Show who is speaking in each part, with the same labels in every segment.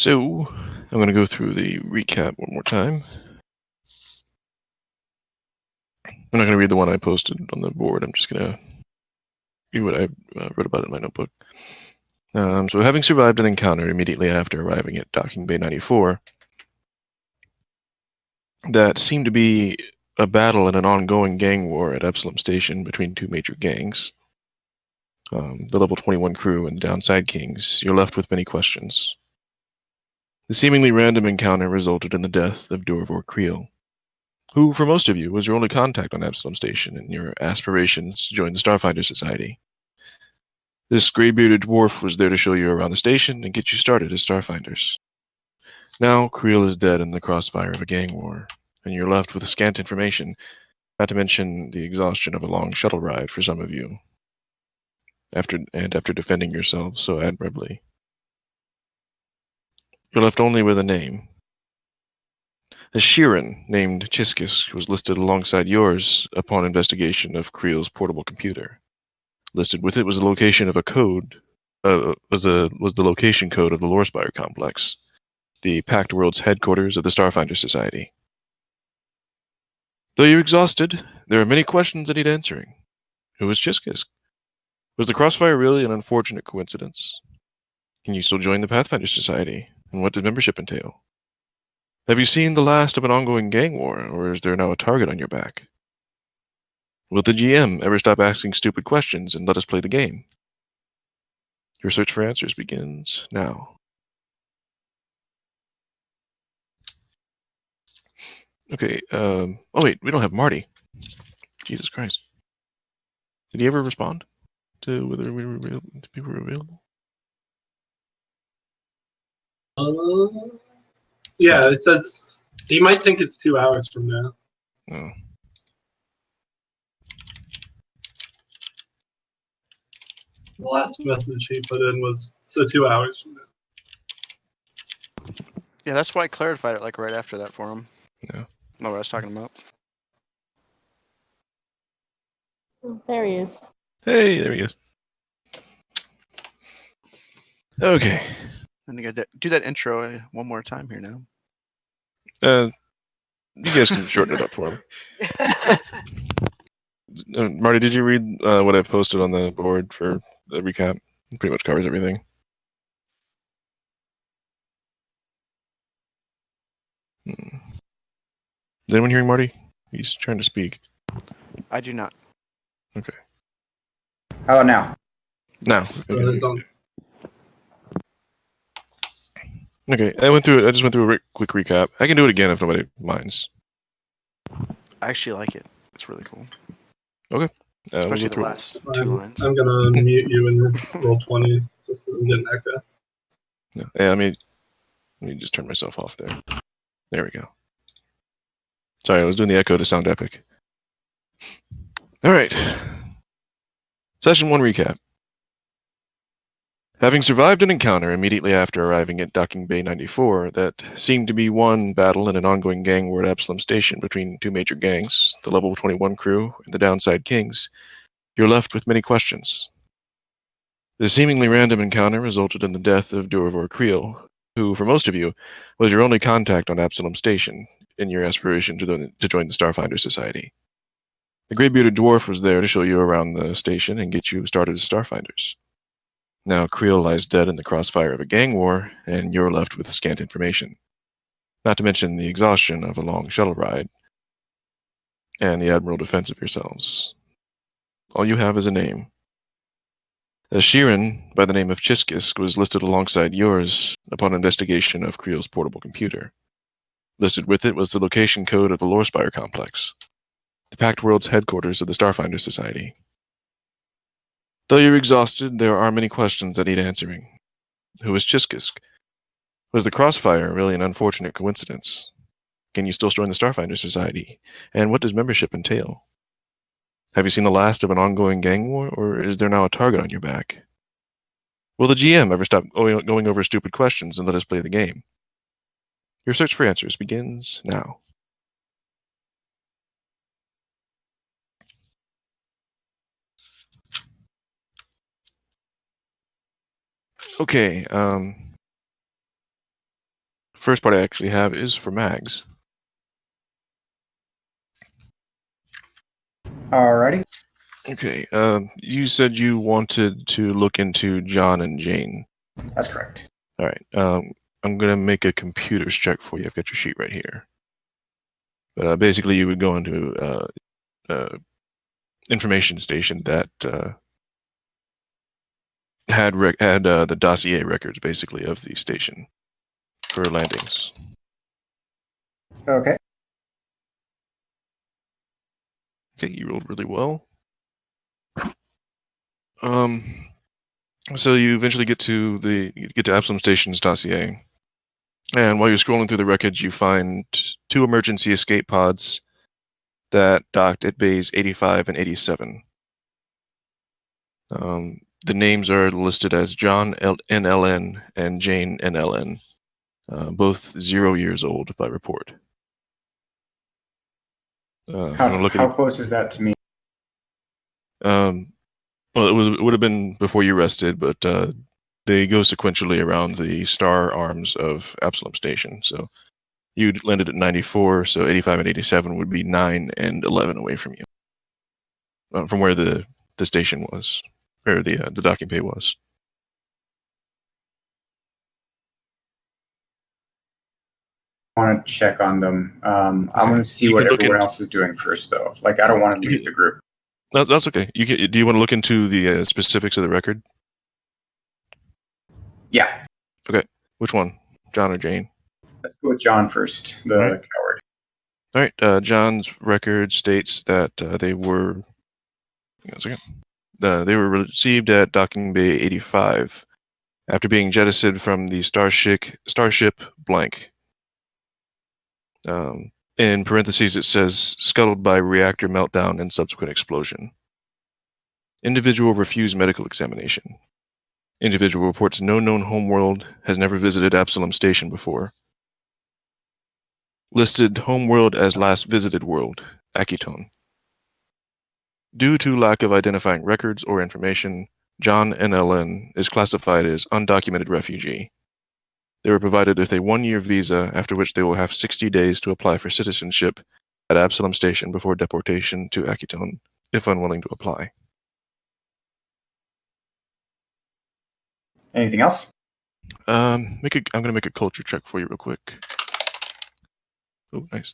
Speaker 1: So, I'm going to go through the recap one more time. I'm not going to read the one I posted on the board. I'm just going to read what I wrote about it in my notebook. So, having survived an encounter immediately after arriving at Docking Bay 94, that seemed to be a battle and an ongoing gang war at Epsilon Station between two major gangs, the Level 21 crew and the Downside Kings, you're left with many questions. The seemingly random encounter resulted in the death of Dorvor Creel, who, for most of you, was your only contact on Absalom Station in your aspirations to join the Starfinder Society. This gray-bearded dwarf was there to show you around the station and get you started as Starfinders. Now, Creel is dead in the crossfire of a gang war, and you're left with scant information, not to mention the exhaustion of a long shuttle ride for some of you, after defending yourselves so admirably. You're left only with a name. A Sheeran named Chiskis was listed alongside yours upon investigation of Creel's portable computer. Listed with it was the location of a code. Was the location code of the Lorespire complex, the Pact World's headquarters of the Starfinder Society. Though you're exhausted, there are many questions that need answering. Who was Chiskis? Was the crossfire really an unfortunate coincidence? Can you still join the Pathfinder Society? And what does membership entail? Have you seen the last of an ongoing gang war, or is there now a target on your back? Will the GM ever stop asking stupid questions and let us play the game? Your search for answers begins now. Okay, oh wait, we don't have Marty. Jesus Christ. Did he ever respond to whether we were available?
Speaker 2: Yeah, it says he might think it's 2 hours from now.
Speaker 1: Oh.
Speaker 2: The last message he put in was 2 hours from now.
Speaker 3: Yeah, that's why I clarified it like right after that for him.
Speaker 1: Yeah.
Speaker 3: Know what I was talking about.
Speaker 4: There he is.
Speaker 1: Hey, there he is. Okay.
Speaker 3: And you gotta do that intro one more time here now.
Speaker 1: You guys can shorten it up for him. Marty, did you read what I posted on the board for the recap? It pretty much covers everything. Is anyone hearing Marty? He's trying to speak.
Speaker 3: I do not.
Speaker 1: Okay.
Speaker 5: How about now?
Speaker 1: Now.
Speaker 3: Yes.
Speaker 1: Okay, I just went through a quick recap. I can do it again if nobody minds.
Speaker 3: I actually like it. It's really cool.
Speaker 1: Okay.
Speaker 3: Especially
Speaker 1: we'll
Speaker 3: the last two lines.
Speaker 2: I'm gonna mute you in roll 20 just because I'm getting echo.
Speaker 1: Yeah, let me just turn myself off there. There we go. Sorry, I was doing the echo to sound epic. All right. Session 1 recap. Having survived an encounter immediately after arriving at Docking Bay 94 that seemed to be one battle in an ongoing gang war at Absalom Station between two major gangs, the Level 21 crew and the Downside Kings, you're left with many questions. The seemingly random encounter resulted in the death of Dorvor Creel, who, for most of you, was your only contact on Absalom Station in your aspiration to join the Starfinder Society. The gray-bearded dwarf was there to show you around the station and get you started as Starfinders. Now Creel lies dead in the crossfire of a gang war, and you're left with scant information. Not to mention the exhaustion of a long shuttle ride, and the admirable defense of yourselves. All you have is a name. A Sheeran, by the name of Chiskis, was listed alongside yours upon investigation of Creel's portable computer. Listed with it was the location code of the Lorespire complex, the Pact World's headquarters of the Starfinder Society. Though you're exhausted, there are many questions that need answering. Who is Chiskis? Was the crossfire really an unfortunate coincidence? Can you still join the Starfinder Society? And what does membership entail? Have you seen the last of an ongoing gang war, or is there now a target on your back? Will the GM ever stop going over stupid questions and let us play the game? Your search for answers begins now. Okay, first part I actually have is for Mags.
Speaker 5: Alrighty.
Speaker 1: Okay. You said you wanted to look into John and Jane.
Speaker 5: That's correct.
Speaker 1: All right. I'm gonna make a computers check for you. I've got your sheet right here. But basically, you would go into information station that had the dossier records, basically, of the station for landings.
Speaker 5: Okay.
Speaker 1: Okay, you rolled really well. So you eventually get to Absalom Station's dossier, and while you're scrolling through the records, you find 2 emergency escape pods that docked at bays 85 and 87. The names are listed as John NLN and Jane NLN, both 0 years old by report.
Speaker 5: How close is that to me?
Speaker 1: Well, it would have been before you rested, but they go sequentially around the star arms of Absalom Station. So you landed at 94, so 85 and 87 would be 9 and 11 away from you, from where the station was, or the docking bay was.
Speaker 5: I want to check on them. I
Speaker 1: Okay.
Speaker 5: want to see
Speaker 1: You
Speaker 5: what
Speaker 1: can look
Speaker 5: everyone
Speaker 1: in-
Speaker 5: else is doing first, though. Like, I don't want to
Speaker 1: You
Speaker 5: leave
Speaker 1: can-
Speaker 5: the group.
Speaker 1: That's okay. Do you want to look into the specifics of the record?
Speaker 5: Yeah.
Speaker 1: Which one, John or Jane?
Speaker 5: Let's go with John first, the
Speaker 1: Alright.
Speaker 5: coward.
Speaker 1: All right. John's record states that they were. Hang on a second. They were received at Docking Bay 85 after being jettisoned from the Starship blank. In parentheses, it says scuttled by reactor meltdown and subsequent explosion. Individual refused medical examination. Individual reports no known homeworld, has never visited Absalom Station before. Listed homeworld as last visited world, Akiton. Due to lack of identifying records or information, John NLN is classified as undocumented refugee. They were provided with a 1-year visa, after which they will have 60 days to apply for citizenship at Absalom Station before deportation to Akiton, if unwilling to apply.
Speaker 5: Anything else?
Speaker 1: I'm going to make a culture check for you real quick. Oh, nice.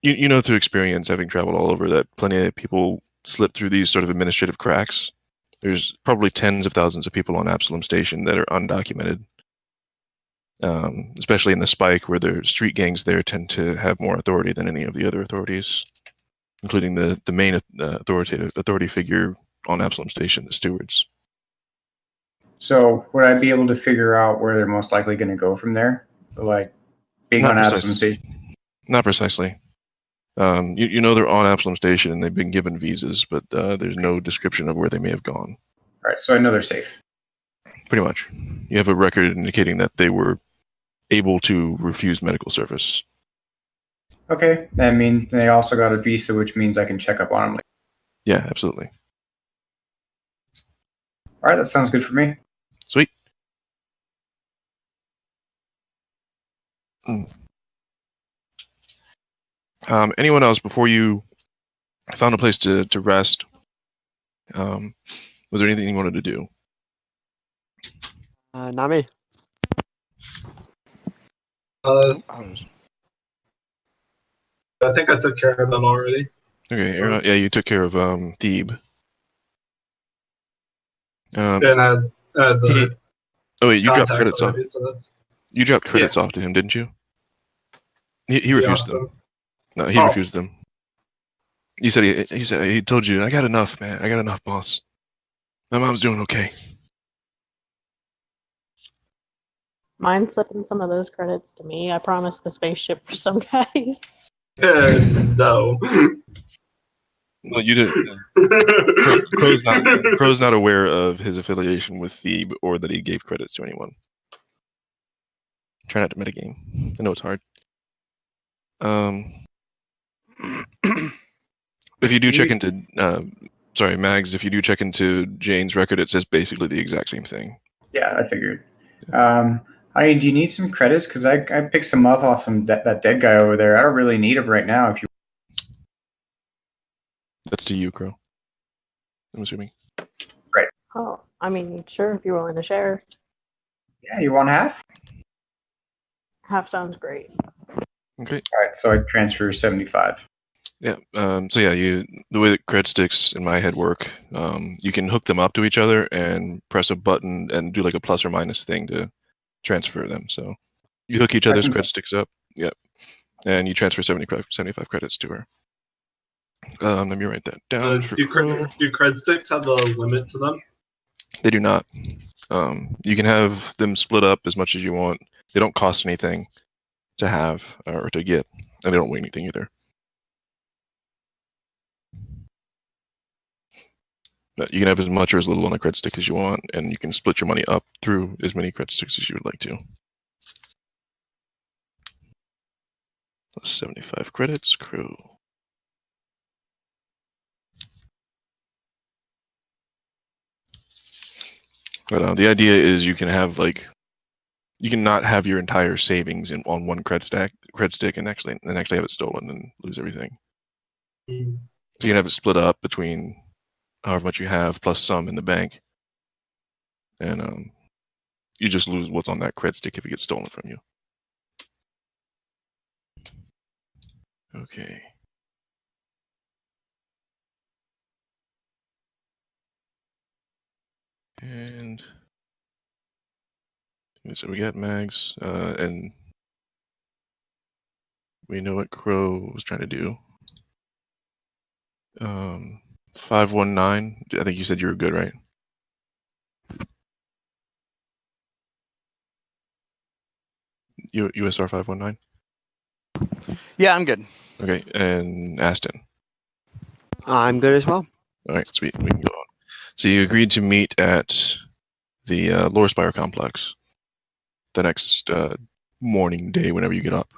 Speaker 1: You know through experience, having traveled all over, that plenty of people slip through these sort of administrative cracks. There's probably tens of thousands of people on Absalom Station that are undocumented, especially in the Spike, where the street gangs there tend to have more authority than any of the other authorities, including the main authority figure on Absalom Station, the stewards.
Speaker 5: So, would I be able to figure out where they're most likely going to go from there? Like, being
Speaker 1: Not
Speaker 5: on Absalom
Speaker 1: precisely.
Speaker 5: Station?
Speaker 1: Not precisely. You know they're on Absalom Station and they've been given visas, but there's no description of where they may have gone.
Speaker 5: All right, so I know they're safe.
Speaker 1: Pretty much. You have a record indicating that they were able to refuse medical service.
Speaker 5: Okay, that means they also got a visa, which means I can check up on them.
Speaker 1: Yeah, absolutely.
Speaker 5: All right, that sounds good for me.
Speaker 1: Sweet. Anyone else, before you found a place to rest, was there anything you wanted to do?
Speaker 6: Not me.
Speaker 2: I think I took care of them already.
Speaker 1: Okay, yeah, you took care of Thebe.
Speaker 2: And I had the
Speaker 1: Oh wait, you dropped
Speaker 2: contact
Speaker 1: credits off.
Speaker 2: already, so that's
Speaker 1: You dropped credits off to him, didn't you? He refused them. No, he
Speaker 2: Oh.
Speaker 1: refused them. He said he told you, I got enough, man. I got enough, boss. My mom's doing okay.
Speaker 4: Mind slipping some of those credits to me. I promised a spaceship for some guys.
Speaker 2: No.
Speaker 1: Well, you did. Crow's not aware of his affiliation with Thebe or that he gave credits to anyone. Try not to metagame. I know it's hard. If you do check into, Mags, if you do check into Jane's record, it says basically the exact same thing.
Speaker 5: Yeah, I figured. I mean, do you need some credits? Because I picked some up off that dead guy over there. I don't really need him right now. If you
Speaker 1: That's to you, Crow. I'm assuming.
Speaker 4: Oh, I mean, sure, if you're willing to share.
Speaker 5: yeah, you want half?
Speaker 4: Half sounds great.
Speaker 1: Okay.
Speaker 5: All right, so I transfer 75.
Speaker 1: Yeah. So yeah, the way that cred sticks in my head work, you can hook them up to each other and press a button and do like a plus or minus thing to transfer them. So you hook each other's cred sticks up. Yep. And you transfer 75 credits to her. Let me write that down for
Speaker 2: do
Speaker 1: Crow.
Speaker 2: cred sticks have a limit to them?
Speaker 1: They do not. You can have them split up as much as you want. They don't cost anything to have or to get, and they don't weigh anything either. But you can have as much or as little on a cred stick as you want, and you can split your money up through as many cred sticks as you would like to. Plus 75 credits, Crow. But the idea is you can have you can not have your entire savings on one cred stick and actually have it stolen and lose everything.
Speaker 2: Mm.
Speaker 1: So you can have it split up between however much you have plus some in the bank, and you just lose what's on that cred stick if it gets stolen from you. Okay. And so we got Mags, and we know what Crow was trying to do. 519. I think you said you were good, right? USR 519.
Speaker 3: Yeah, I'm good.
Speaker 1: Okay, and Aston.
Speaker 6: I'm good as well.
Speaker 1: All right, sweet. We can go on. So you agreed to meet at the Lore Spire complex the next morning, day, whenever you get up.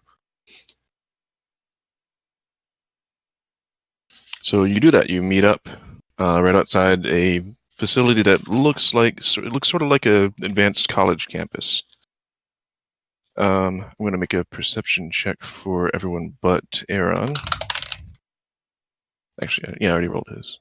Speaker 1: So you do that. You meet up right outside a facility that looks sort of like a advanced college campus. I'm going to make a perception check for everyone but Aaron. Actually, yeah, I already rolled his.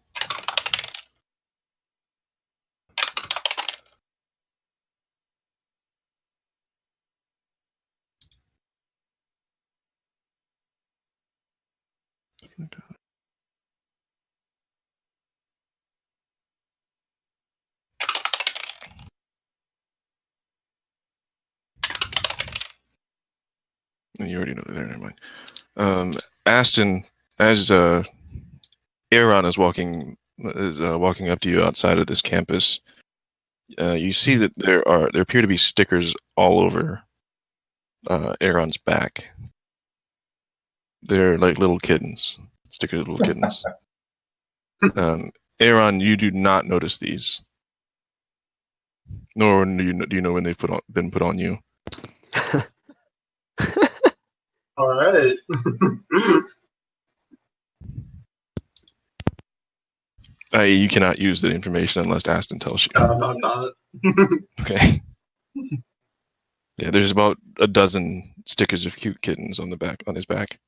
Speaker 1: You already know they're there. Never mind. Aston, as Aaron is walking up to you outside of this campus, you see that there appear to be stickers all over Aaron's back. They're like little kittens, stickers of little kittens. Aaron, you do not notice these, nor do you know when they've been put on you.
Speaker 2: All right.
Speaker 1: You cannot use the information unless Aston tells you.
Speaker 2: I'm not.
Speaker 1: Okay. Yeah, there's about a dozen stickers of cute kittens on his back.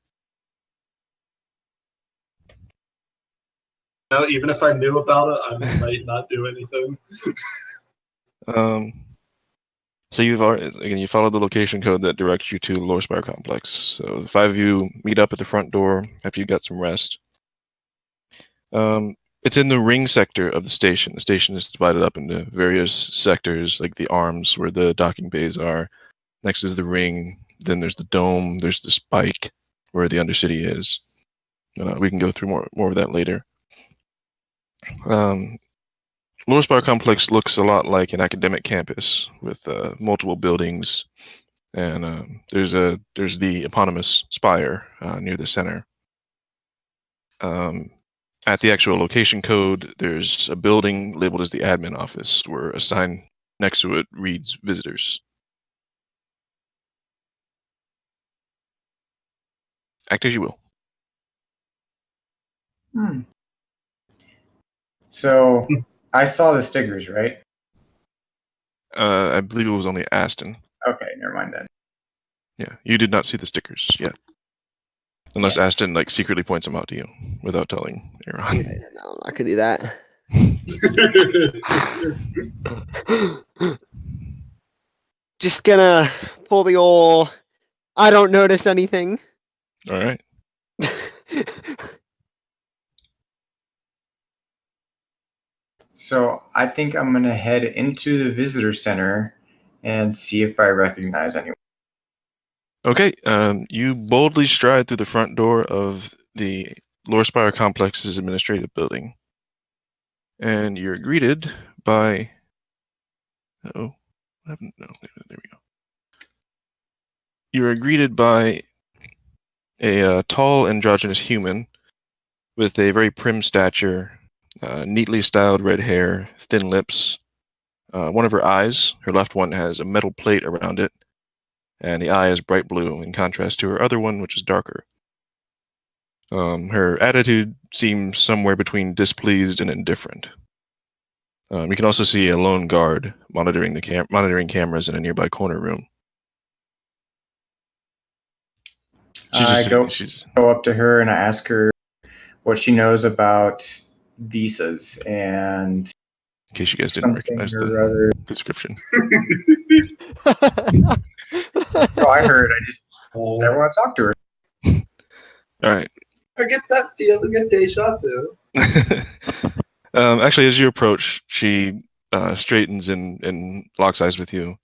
Speaker 2: No, even if I knew about it, I might not do anything.
Speaker 1: So you followed the location code that directs you to the Lore Spire complex. So the five of you meet up at the front door after you got some rest. It's in the ring sector of the station. The station is divided up into various sectors, like the arms where the docking bays are. Next is the ring. Then there's the dome. There's the spike where the Undercity is. We can go through more of that later. Lore Spire complex looks a lot like an academic campus with multiple buildings, and there's the eponymous spire near the center. At the actual location code, there's a building labeled as the admin office, where a sign next to it reads visitors. Act as you will.
Speaker 5: So I saw the stickers, right?
Speaker 1: I believe it was only Aston.
Speaker 5: Okay, never mind then.
Speaker 1: Yeah, you did not see the stickers yet. Unless
Speaker 6: Yeah.
Speaker 1: Aston like secretly points them out to you without telling Aaron.
Speaker 6: Yeah, no, I'm not gonna do that. Just gonna pull the old. I don't notice anything.
Speaker 1: All right.
Speaker 5: So I think I'm gonna head into the visitor center and see if I recognize anyone.
Speaker 1: Okay. You boldly stride through the front door of the Lorespire Complex's administrative building, and you're greeted by. Oh, what happened? No, there we go. You are greeted by a tall, androgynous human with a very prim stature, neatly styled red hair, thin lips. One of her eyes, her left one, has a metal plate around it, and the eye is bright blue in contrast to her other one, which is darker. Her attitude seems somewhere between displeased and indifferent. You can also see a lone guard monitoring cameras in a nearby corner room.
Speaker 5: I go up to her and I ask her what she knows about visas and
Speaker 1: in case you guys didn't recognize the description.
Speaker 5: Oh, I heard. I just never want to talk to her.
Speaker 1: All right.
Speaker 2: I get that feeling of deja vu.
Speaker 1: Actually, as you approach, she straightens and locks eyes with you.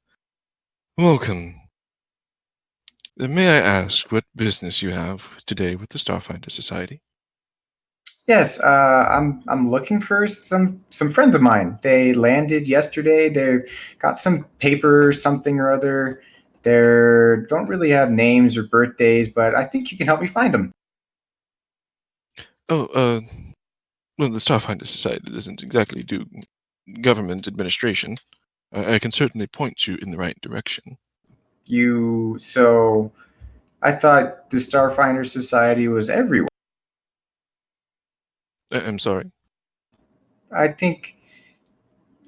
Speaker 1: Welcome. May I ask what business you have today with the Starfinder Society?
Speaker 5: Yes, I'm looking for some friends of mine. They landed yesterday. They got some paper, something or other. They don't really have names or birthdays, but I think you can help me find them.
Speaker 1: Oh, well, the Starfinder Society doesn't exactly do government administration. I can certainly point you in the right direction.
Speaker 5: So I thought the Starfinder Society was everywhere.
Speaker 1: I'm sorry.
Speaker 5: I think.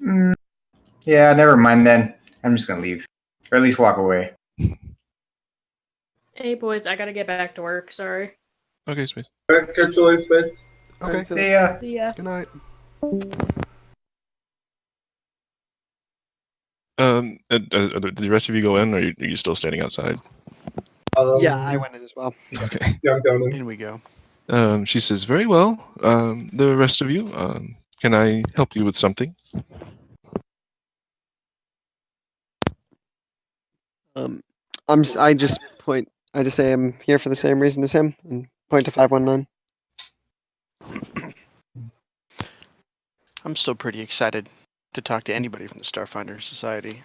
Speaker 5: Yeah, never mind then. I'm just gonna leave, or at least walk away.
Speaker 4: Hey boys, I gotta get back to work. Sorry.
Speaker 1: Okay, Space.
Speaker 2: Alright, catch you later, Space.
Speaker 3: Okay.
Speaker 5: See ya.
Speaker 4: See ya.
Speaker 3: Good night.
Speaker 1: Did the rest of you go in, or are you still standing outside?
Speaker 6: Yeah, I went in as well.
Speaker 1: Okay.
Speaker 2: Yeah, I'm going in.
Speaker 3: In we go.
Speaker 1: She says, very well. The rest of you, can I help you with something?
Speaker 6: I just say I'm here for the same reason as him and point to 519.
Speaker 3: I'm still pretty excited to talk to anybody from the Starfinder Society.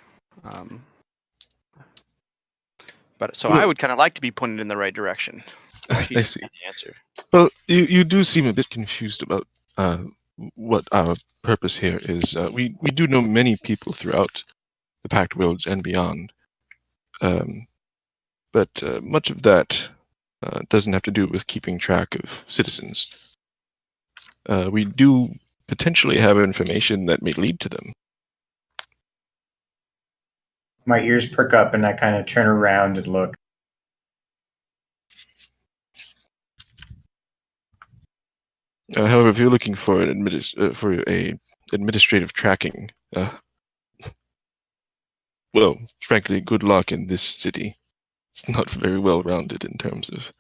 Speaker 3: But so I would kind of like to be pointed in the right direction.
Speaker 1: I see.
Speaker 3: The answer.
Speaker 1: Well, you do seem a bit confused about what our purpose here is. We do know many people throughout the Pact Worlds and beyond, but much of that doesn't have to do with keeping track of citizens. We do potentially have information that may lead to them.
Speaker 5: My ears perk up and I kind of turn around and look.
Speaker 1: However, if you're looking for a administrative tracking, well, frankly, good luck in this city. It's not very well rounded in terms of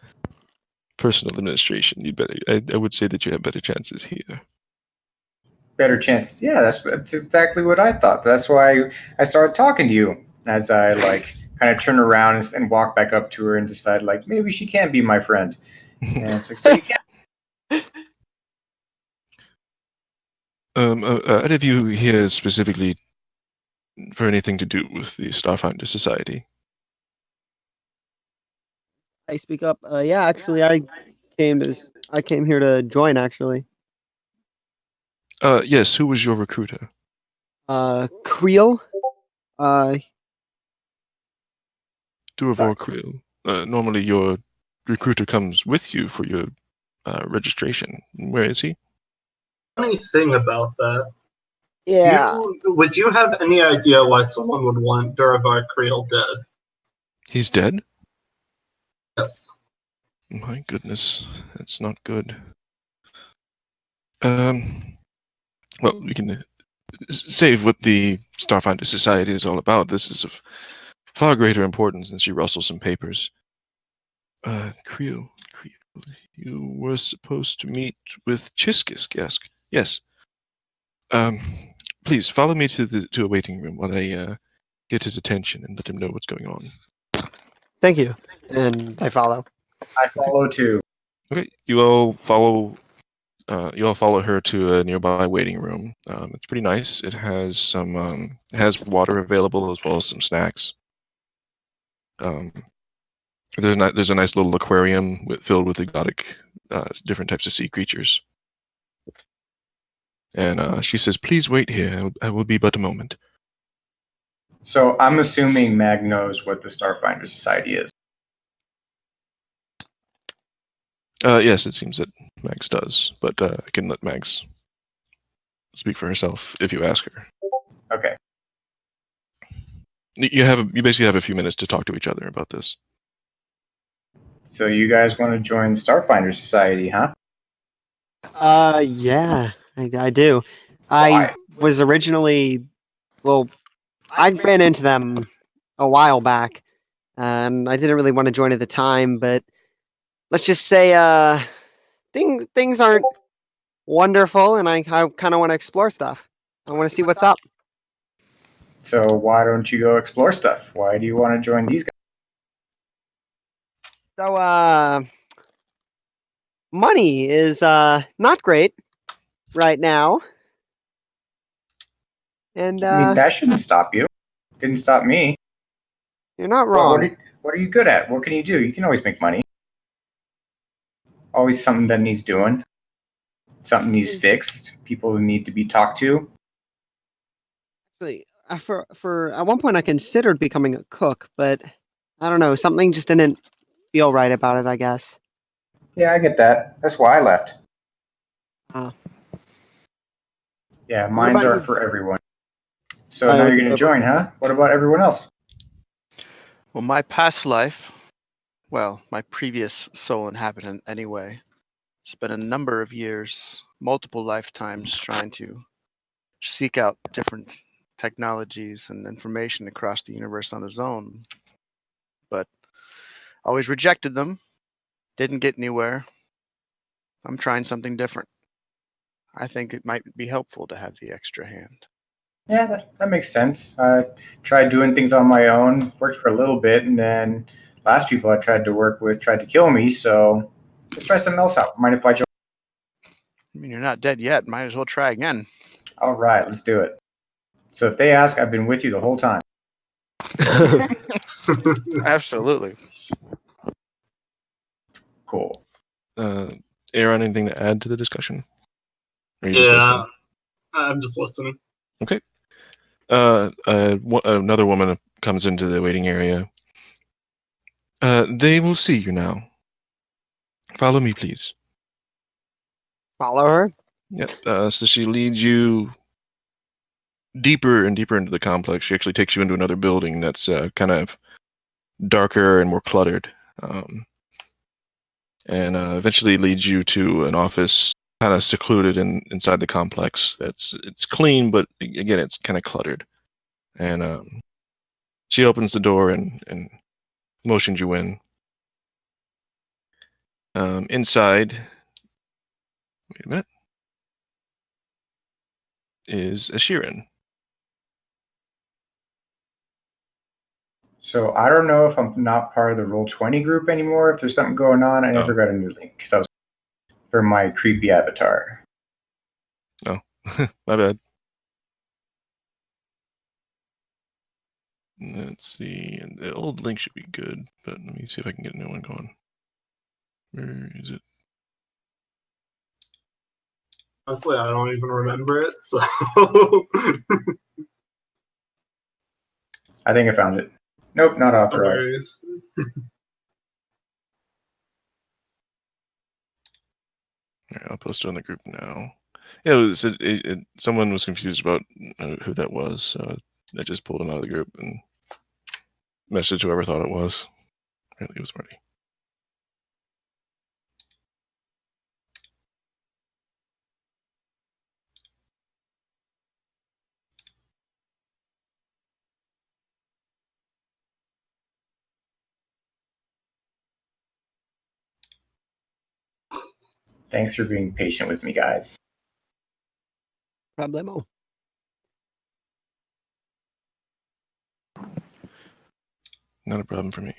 Speaker 1: personal administration. I would say that you have better chances here.
Speaker 5: Better chance. Yeah, that's exactly what I thought. That's why I started talking to you as I kind of turn around and walk back up to her and decide maybe she can be my friend. And it's like, so you can't.
Speaker 1: Any of you here specifically for anything to do with the Starfinder Society?
Speaker 6: I speak up. Yeah, actually, I came here to join. Actually,
Speaker 1: Yes. Who was your recruiter?
Speaker 6: Creel.
Speaker 1: Durvor Creel. Normally, your recruiter comes with you for your registration. Where is he?
Speaker 2: Funny thing about that.
Speaker 6: Yeah.
Speaker 2: Would you have any idea why someone would want Duravar Cradle dead?
Speaker 1: He's dead?
Speaker 2: Yes.
Speaker 1: My goodness, that's not good. Well, we can save what the Starfinder Society is all about. This is of far greater importance than she rustles some papers. Creel, you were supposed to meet with Chiskisk, yes. Please follow me to a waiting room while I get his attention and let him know what's going on.
Speaker 6: Thank you. And I follow.
Speaker 5: I follow too.
Speaker 1: Okay, you all follow her to a nearby waiting room. It's pretty nice. It has some has water available as well as some snacks. There's a nice little aquarium filled with exotic, different types of sea creatures. And she says, "Please wait here. I will be but a moment."
Speaker 5: So I'm assuming Mag knows what the Starfinder Society is.
Speaker 1: Yes, it seems that Max does, but I can let Max speak for herself if you ask her.
Speaker 5: Okay.
Speaker 1: You basically have a few minutes to talk to each other about this.
Speaker 5: So you guys want to join the Starfinder Society, huh?
Speaker 6: Yeah, I do.
Speaker 5: Why?
Speaker 6: I was originally, well, I ran into them a while back, and I didn't really want to join at the time, but let's just say, things aren't wonderful, and I kind of want to explore stuff. I want to see what's up.
Speaker 5: So why don't you go explore stuff? Why do you want to join these guys?
Speaker 6: So, money is not great right now, and
Speaker 5: I mean, that shouldn't stop you. Didn't stop me.
Speaker 6: you're not
Speaker 5: What,
Speaker 6: wrong.
Speaker 5: what are you good at? What can you do? You can always make money. Always something that needs doing. Something needs fixed. People need to be talked to.
Speaker 6: Actually, for at one point I considered becoming a cook, but I don't know, something just didn't feel right about it, I guess.
Speaker 5: Yeah, I get that. That's why I left.
Speaker 6: Uh,
Speaker 5: Yeah,
Speaker 6: what
Speaker 5: mines
Speaker 6: about
Speaker 5: aren't
Speaker 6: you?
Speaker 5: for everyone. So now you're going to join, huh? What about everyone else?
Speaker 3: Well, my past life, well, my previous soul inhabitant anyway, spent a number of years, multiple lifetimes, trying to seek out different technologies and information across the universe on his own, but always rejected them, didn't get anywhere. I'm trying something different. I think it might be helpful to have the extra hand.
Speaker 5: Yeah, that makes sense. I tried doing things on my own, worked for a little bit, and then last people I tried to work with tried to kill me, so let's try something else out. Mind if I join?
Speaker 3: I mean, you're not dead yet. Might as well try again.
Speaker 5: All right, let's do it. So if they ask, I've been with you the whole time.
Speaker 3: Absolutely.
Speaker 5: Cool.
Speaker 1: Aaron, anything to add to the discussion? Or are you just
Speaker 2: Yeah,
Speaker 1: listening?
Speaker 2: I'm just listening.
Speaker 1: Okay. Another woman comes into the waiting area. They will see you now. Follow me, please.
Speaker 6: Follow her?
Speaker 1: Yep. So she leads you deeper and deeper into the complex. She actually takes you into another building that's kind of darker and more cluttered, and eventually leads you to an office kind of secluded inside the complex. It's clean, but again, it's kind of cluttered. And she opens the door and motions you in. Inside, wait a minute, is Ashirin.
Speaker 5: So I don't know if I'm not part of the Roll20 group anymore. If there's something going on, I never got a new link because I was for my creepy avatar.
Speaker 1: Oh, my bad. Let's see. The old link should be good, but let me see if I can get a new one going. Where is it?
Speaker 2: Honestly, I don't even remember it, so.
Speaker 5: I think I found it. Nope, not authorized.
Speaker 2: Hilarious.
Speaker 1: All right, I'll post it on the group now. Yeah, someone was confused about who that was, so I just pulled him out of the group and message whoever thought it was. Apparently it was Marty.
Speaker 5: Thanks for being patient with me, guys.
Speaker 6: Problemo.
Speaker 1: Not a problem for me.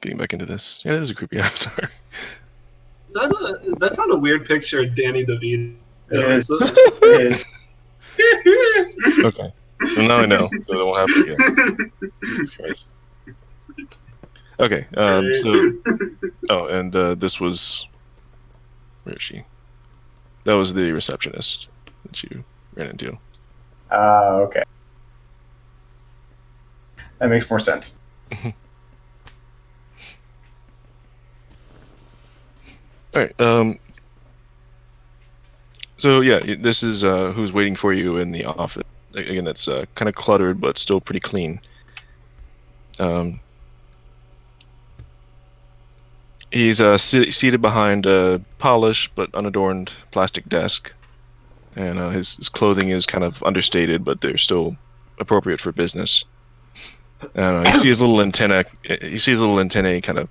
Speaker 1: Getting back into this. Yeah, it is a creepy avatar.
Speaker 2: That's not a weird picture of Danny DeVito.
Speaker 5: It is. It is.
Speaker 1: Okay. Well, now I know, so it won't happen again. Jesus Christ. Okay, and this was... Where is she? That was the receptionist that you ran into.
Speaker 5: Okay. That makes more sense.
Speaker 1: Alright, so yeah, this is who's waiting for you in the office. Again, that's kind of cluttered, but still pretty clean. He's seated behind a polished but unadorned plastic desk, and his clothing is kind of understated, but they're still appropriate for business. You see his little antenna. You see his little antennae kind of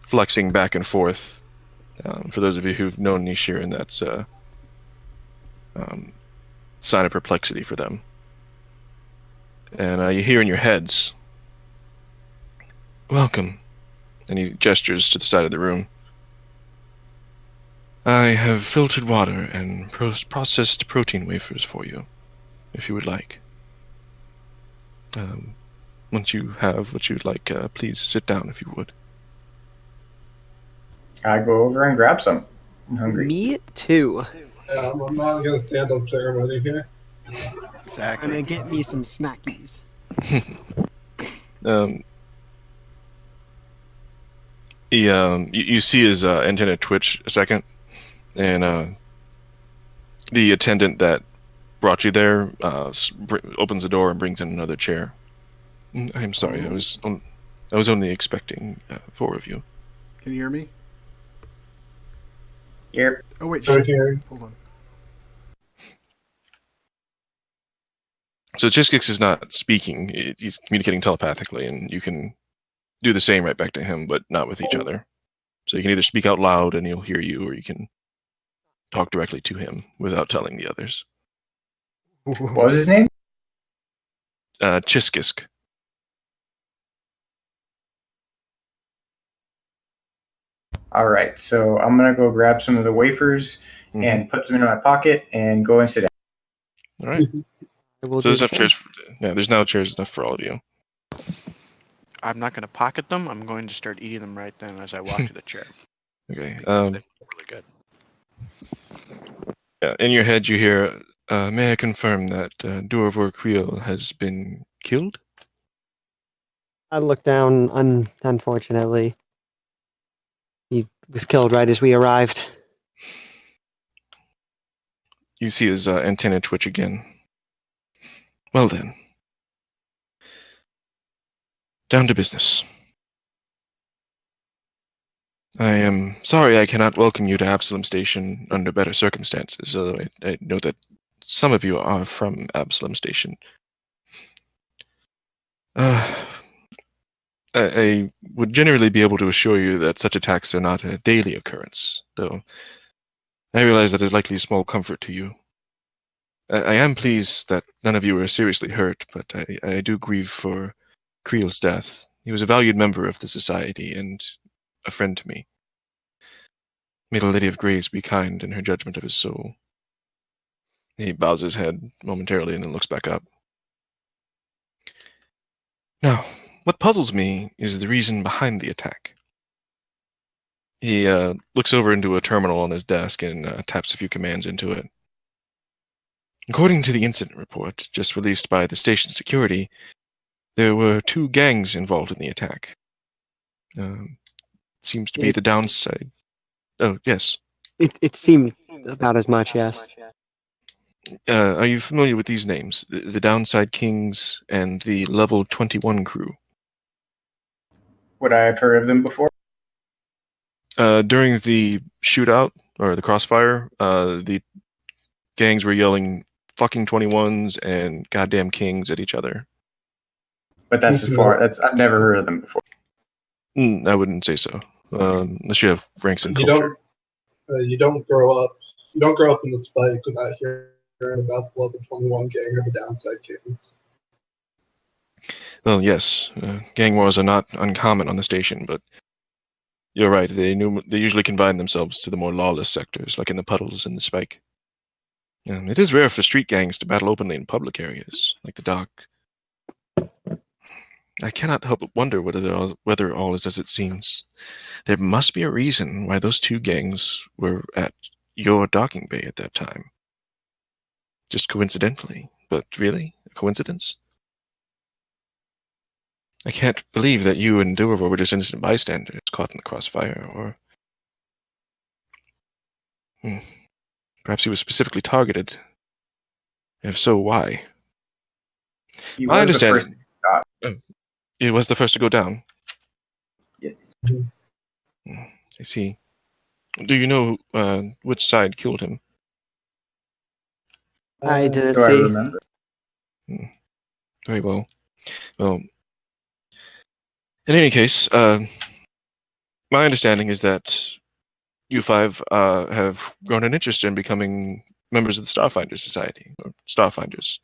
Speaker 1: flexing back and forth. For those of you who've known Nishirin, that's sign of perplexity for them. And you hear in your heads, "Welcome," and he gestures to the side of the room. "I have filtered water and processed protein wafers for you, if you would like. Once you have what you'd like, please sit down if you would."
Speaker 5: I go over and grab some. I'm hungry.
Speaker 6: Me too.
Speaker 2: I'm not gonna stand on ceremony here.
Speaker 3: Exactly.
Speaker 6: Gonna get me some snackies.
Speaker 1: You see his antenna twitch a second, and the attendant that brought you there opens the door and brings in another chair. "I'm sorry, I was only expecting 4 of you."
Speaker 7: Can you hear me?
Speaker 5: Here.
Speaker 7: Oh wait,
Speaker 2: Right
Speaker 7: shit.
Speaker 2: here.
Speaker 7: Hold on.
Speaker 1: So Chiskix is not speaking; he's communicating telepathically, and you can do the same right back to him, but not with each other. So you can either speak out loud and he'll hear you, or you can talk directly to him without telling the others.
Speaker 5: What was his name?
Speaker 1: Chiskisk.
Speaker 5: All right. So I'm gonna go grab some of the wafers
Speaker 1: Mhm.
Speaker 5: and put them in my pocket and go and sit down.
Speaker 1: All right.
Speaker 6: I will
Speaker 1: So
Speaker 6: do
Speaker 1: there's
Speaker 6: the
Speaker 1: enough
Speaker 6: same.
Speaker 1: chairs. There's now chairs enough for all of you.
Speaker 3: I'm not going to pocket them. I'm going to start eating them right then as I walk to the chair.
Speaker 1: Okay.
Speaker 3: Because they feel really good.
Speaker 1: Yeah, in your head, you hear, "May I confirm that Durvor Creel has been killed?"
Speaker 6: I look down. Unfortunately, he was killed right as we arrived.
Speaker 1: You see his antenna twitch again. "Well then. Down to business. I am sorry I cannot welcome you to Absalom Station under better circumstances, although I know that some of you are from Absalom Station. I would generally be able to assure you that such attacks are not a daily occurrence, though I realize that is likely small comfort to you. I am pleased that none of you were seriously hurt, but I do grieve for Creel's death. He was a valued member of the society and a friend to me. May the Lady of Grace be kind in her judgment of his soul." He bows his head momentarily and then looks back up. "Now, what puzzles me is the reason behind the attack." He looks over into a terminal on his desk and taps a few commands into it. "According to the incident report just released by the station security, there were 2 gangs involved in the attack. Seems to be the downside. Oh, yes.
Speaker 6: It seemed about as much, yes.
Speaker 1: Are you familiar with these names? The Downside Kings and the Level 21 crew.
Speaker 5: Would I have heard of them before?
Speaker 1: During the shootout or the crossfire, the gangs were yelling "fucking 21s" and "goddamn kings" at each other.
Speaker 5: But that's as far. That's I've never heard of them before.
Speaker 1: I wouldn't say so, unless you have ranks in
Speaker 2: You
Speaker 1: culture.
Speaker 2: you don't grow up. You don't grow up in the Spike without hearing about the Level 21 gang or the Downside Kings.
Speaker 1: Well, yes, gang wars are not uncommon on the station, but you're right. They usually confine themselves to the more lawless sectors, like in the puddles and the Spike. It is rare for street gangs to battle openly in public areas, like the dock. I cannot help but wonder whether all is as it seems. There must be a reason why those two gangs were at your docking bay at that time. Just coincidentally, but really? A coincidence? I can't believe that you and Durvo were just innocent bystanders caught in the crossfire, or... Perhaps he was specifically targeted. If so, why?
Speaker 5: He
Speaker 1: My
Speaker 5: was the first.
Speaker 1: understanding... He was the first to go down.
Speaker 5: Yes.
Speaker 1: I see. Do you know which side killed him?
Speaker 6: I didn't
Speaker 5: Do I
Speaker 6: see.
Speaker 5: remember?
Speaker 1: Very well. Well, in any case, my understanding is that you five have grown an interest in becoming members of the Starfinder Society, or Starfinders.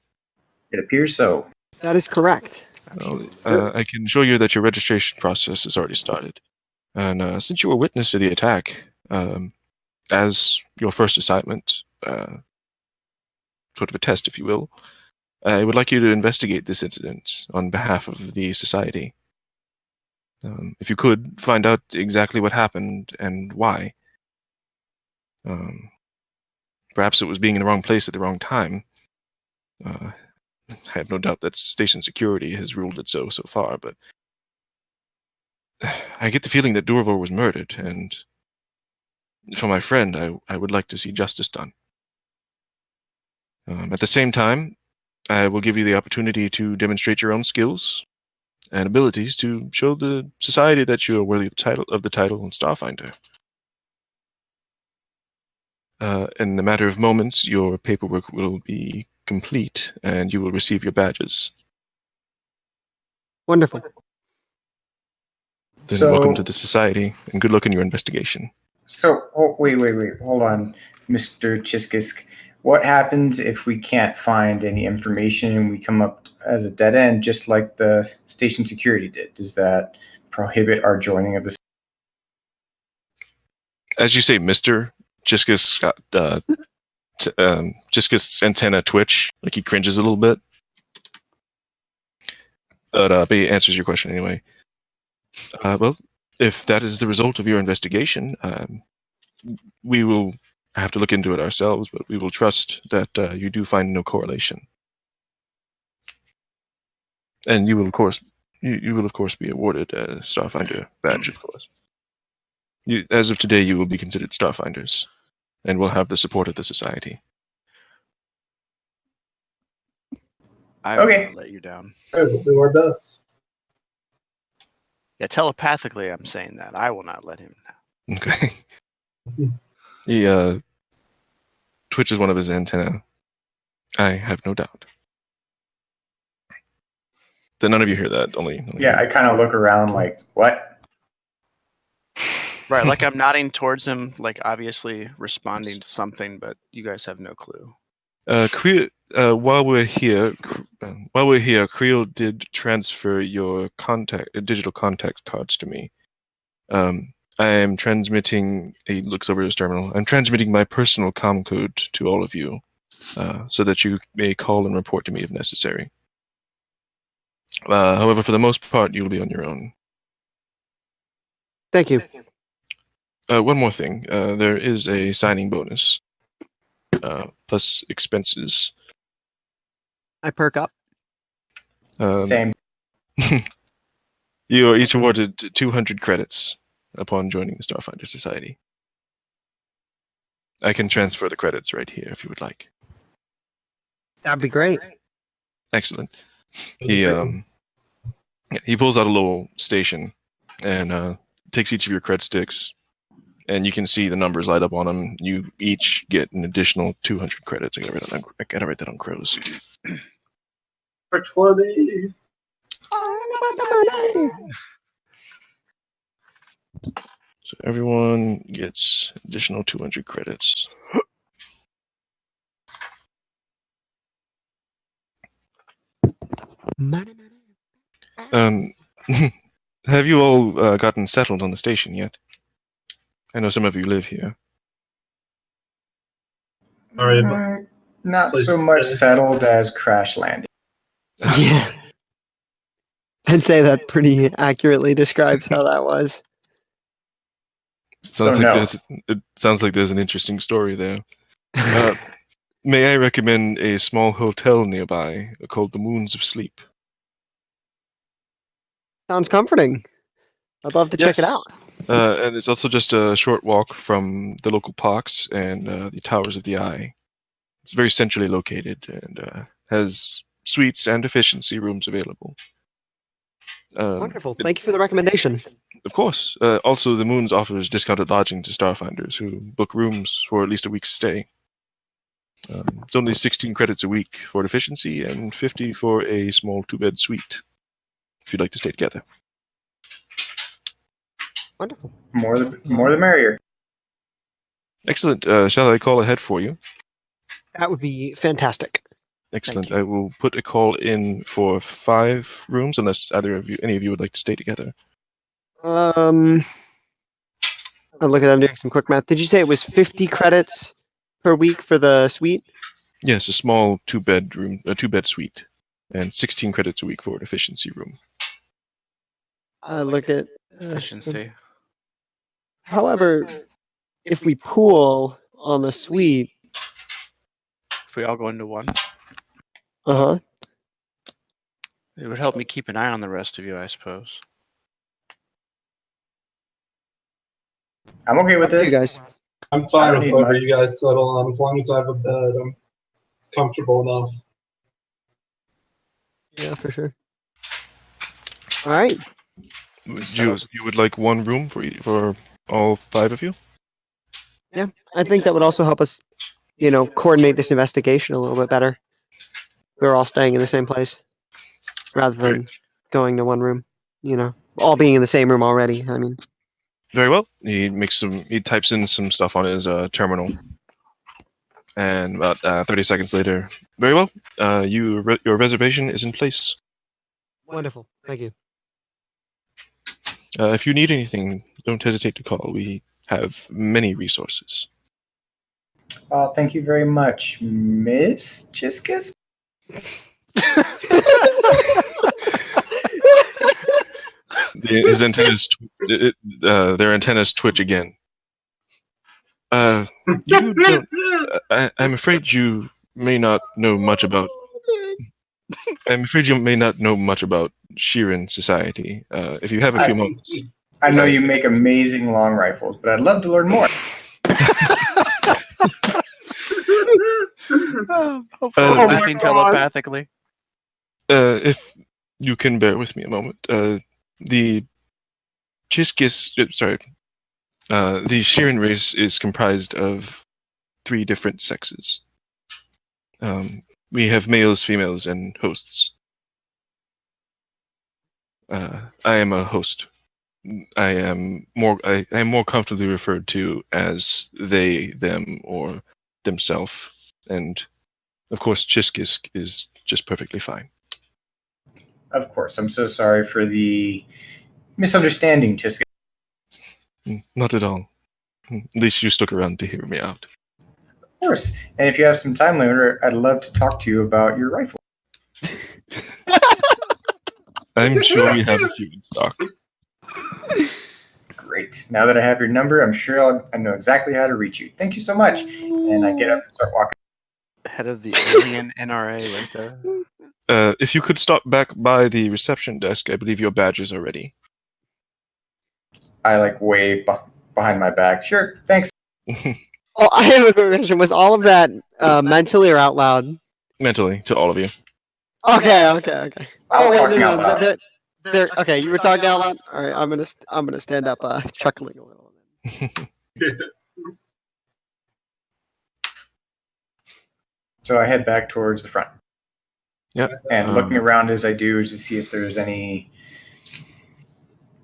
Speaker 5: It appears so.
Speaker 6: That is correct.
Speaker 1: Well, I can assure you that your registration process has already started. And since you were witness to the attack, as your first assignment, sort of a test, if you will, I would like you to investigate this incident on behalf of the Society. If you could, find out exactly what happened and why. Perhaps it was being in the wrong place at the wrong time. I have no doubt that station security has ruled it so far, but I get the feeling that Durvo was murdered, and for my friend, I would like to see justice done. At the same time, I will give you the opportunity to demonstrate your own skills and abilities to show the Society that you are worthy of the title and Starfinder. In a matter of moments, your paperwork will be complete, and you will receive your badges.
Speaker 6: Wonderful.
Speaker 1: Then
Speaker 5: So-
Speaker 1: welcome to the Society, and good luck in your investigation.
Speaker 5: So, wait. Hold on, Mr. Chiskisk. What happens if we can't find any information and we come up as a dead end, just like the station security did? Does that prohibit our joining of the?
Speaker 1: As you say, Mr. Jiskus got Jiskus' antenna twitch, like he cringes a little bit. But he answers your question anyway. Well, if that is the result of your investigation, we will have to look into it ourselves, but we will trust that you do find no correlation. And you will, of course, be awarded a Starfinder badge, of course. As of today, you will be considered Starfinders, and will have the support of the Society.
Speaker 3: I will
Speaker 5: Okay.
Speaker 3: not let you down.
Speaker 2: We'll do our best.
Speaker 3: Yeah, telepathically, I'm saying that. I will not let him down.
Speaker 1: Okay. He twitches one of his antenna. I have no doubt. Then none of you hear that. Only
Speaker 5: Yeah, I kind of look around like, what?
Speaker 3: Right, like I'm nodding towards him, like obviously responding to something, but you guys have no clue.
Speaker 1: While we're here, Creel did transfer your digital contact cards to me. I am transmitting. He looks over his terminal. I'm transmitting my personal comm code to all of you, so that you may call and report to me if necessary. However, for the most part, you'll be on your own.
Speaker 6: Thank you.
Speaker 1: One more thing. There is a signing bonus, plus expenses.
Speaker 6: I perk up.
Speaker 5: Same.
Speaker 1: You are each awarded 200 credits upon joining the Starfinder Society. I can transfer the credits right here if you would like.
Speaker 6: That'd be great.
Speaker 1: Excellent.
Speaker 2: Those are great.
Speaker 1: He pulls out a little station and takes each of your cred sticks, and you can see the numbers light up on them. You each get an additional 200 credits. I gotta write that on Crows.
Speaker 2: For 20.
Speaker 1: So everyone gets additional 200 credits.
Speaker 6: Money.
Speaker 1: Have you all gotten settled on the station yet? I know some of you live here.
Speaker 2: All right,
Speaker 5: Not
Speaker 2: Place
Speaker 5: so
Speaker 2: to
Speaker 5: much
Speaker 2: stay.
Speaker 5: settled as crash landing.
Speaker 6: Yeah. I'd say that pretty accurately describes how that was.
Speaker 1: It
Speaker 5: So no.
Speaker 1: sounds like there's an interesting story there. May I recommend a small hotel nearby called the Moons of Sleep?
Speaker 6: Sounds comforting. I'd love to check it out.
Speaker 1: And it's also just a short walk from the local parks and the Towers of the Eye. It's very centrally located and has suites and efficiency rooms available.
Speaker 6: Wonderful. Thank you for the recommendation.
Speaker 1: Of course. Also, the Moons offers discounted lodging to Starfinders who book rooms for at least a week's stay. It's only 16 credits a week for efficiency and 50 for a small 2-bed suite, if you'd like to stay together.
Speaker 6: Wonderful.
Speaker 5: More the merrier.
Speaker 1: Excellent. Shall I call ahead for you?
Speaker 6: That would be fantastic.
Speaker 1: Excellent.
Speaker 6: Thank you.
Speaker 1: I will put a call in for 5 rooms, unless any of you would like to stay together.
Speaker 6: I'm looking at them doing some quick math. Did you say it was 50 credits per week for the suite?
Speaker 1: Yes, a small 2-bed suite, and 16 credits a week for an efficiency room.
Speaker 6: Look at
Speaker 3: Efficiency.
Speaker 6: However, if we pool on the suite,
Speaker 3: If we all go into one,
Speaker 6: uh-huh.
Speaker 3: it would help me keep an eye on the rest of you, I suppose.
Speaker 5: I'm okay with
Speaker 6: Up to you
Speaker 5: this.
Speaker 6: guys.
Speaker 2: I'm
Speaker 5: I
Speaker 2: fine
Speaker 5: don't
Speaker 2: with
Speaker 5: need
Speaker 2: whatever
Speaker 5: much.
Speaker 2: you guys settle on. As long as I have a bed, it's comfortable enough.
Speaker 6: Yeah, for sure. All right.
Speaker 1: You would like one room for all 5 of you?
Speaker 6: Yeah, I think that would also help us, coordinate this investigation a little bit better. We're all staying in the same place rather than going to one room, all being in the same room already. I mean,
Speaker 1: Very well. He types in some stuff on his terminal, and about 30 seconds later, very well. Your reservation is in place.
Speaker 6: wonderful. Thank you.
Speaker 1: If you need anything, don't hesitate to call. We have many resources.
Speaker 5: Thank you very much, Miss Chiskus.
Speaker 1: His antennas, their antennas twitch again. You don't. I'm afraid you may not know much about. I'm afraid you may not know much about Shirin society. If you have a few moments.
Speaker 5: I know you make amazing long rifles, but I'd love to learn more.
Speaker 3: Listening telepathically.
Speaker 1: If you can bear with me a moment, the Chiskis, the Shirin race is comprised of 3 different sexes. We have males, females, and hosts. I am a host. I am more comfortably referred to as they, them, or themself, and of course, Chiskisk is just perfectly fine.
Speaker 5: Of course, I'm so sorry for the misunderstanding, Chiskus.
Speaker 1: Not at all. At least you stuck around to hear me out.
Speaker 5: Of course. And if you have some time later, I'd love to talk to you about your rifle.
Speaker 1: I'm sure we have a few in stock.
Speaker 5: Great. Now that I have your number, I'm sure I know exactly how to reach you. Thank you so much. And I get up and start walking.
Speaker 3: Head of the alien NRA right there.
Speaker 1: If you could stop back by the reception desk, I believe your badges are ready.
Speaker 5: I wave behind my back. Sure, thanks.
Speaker 6: Oh, I have a quick question. Was all of that mentally or out loud?
Speaker 1: mentally to all of you.
Speaker 6: Okay.
Speaker 5: I was
Speaker 6: Wait,
Speaker 5: talking out loud.
Speaker 6: They're okay. You were talking out loud. All right, I'm gonna stand up, chuckling a little.
Speaker 5: So I head back towards the front.
Speaker 1: Yep.
Speaker 5: And looking around as I do to see if there's anything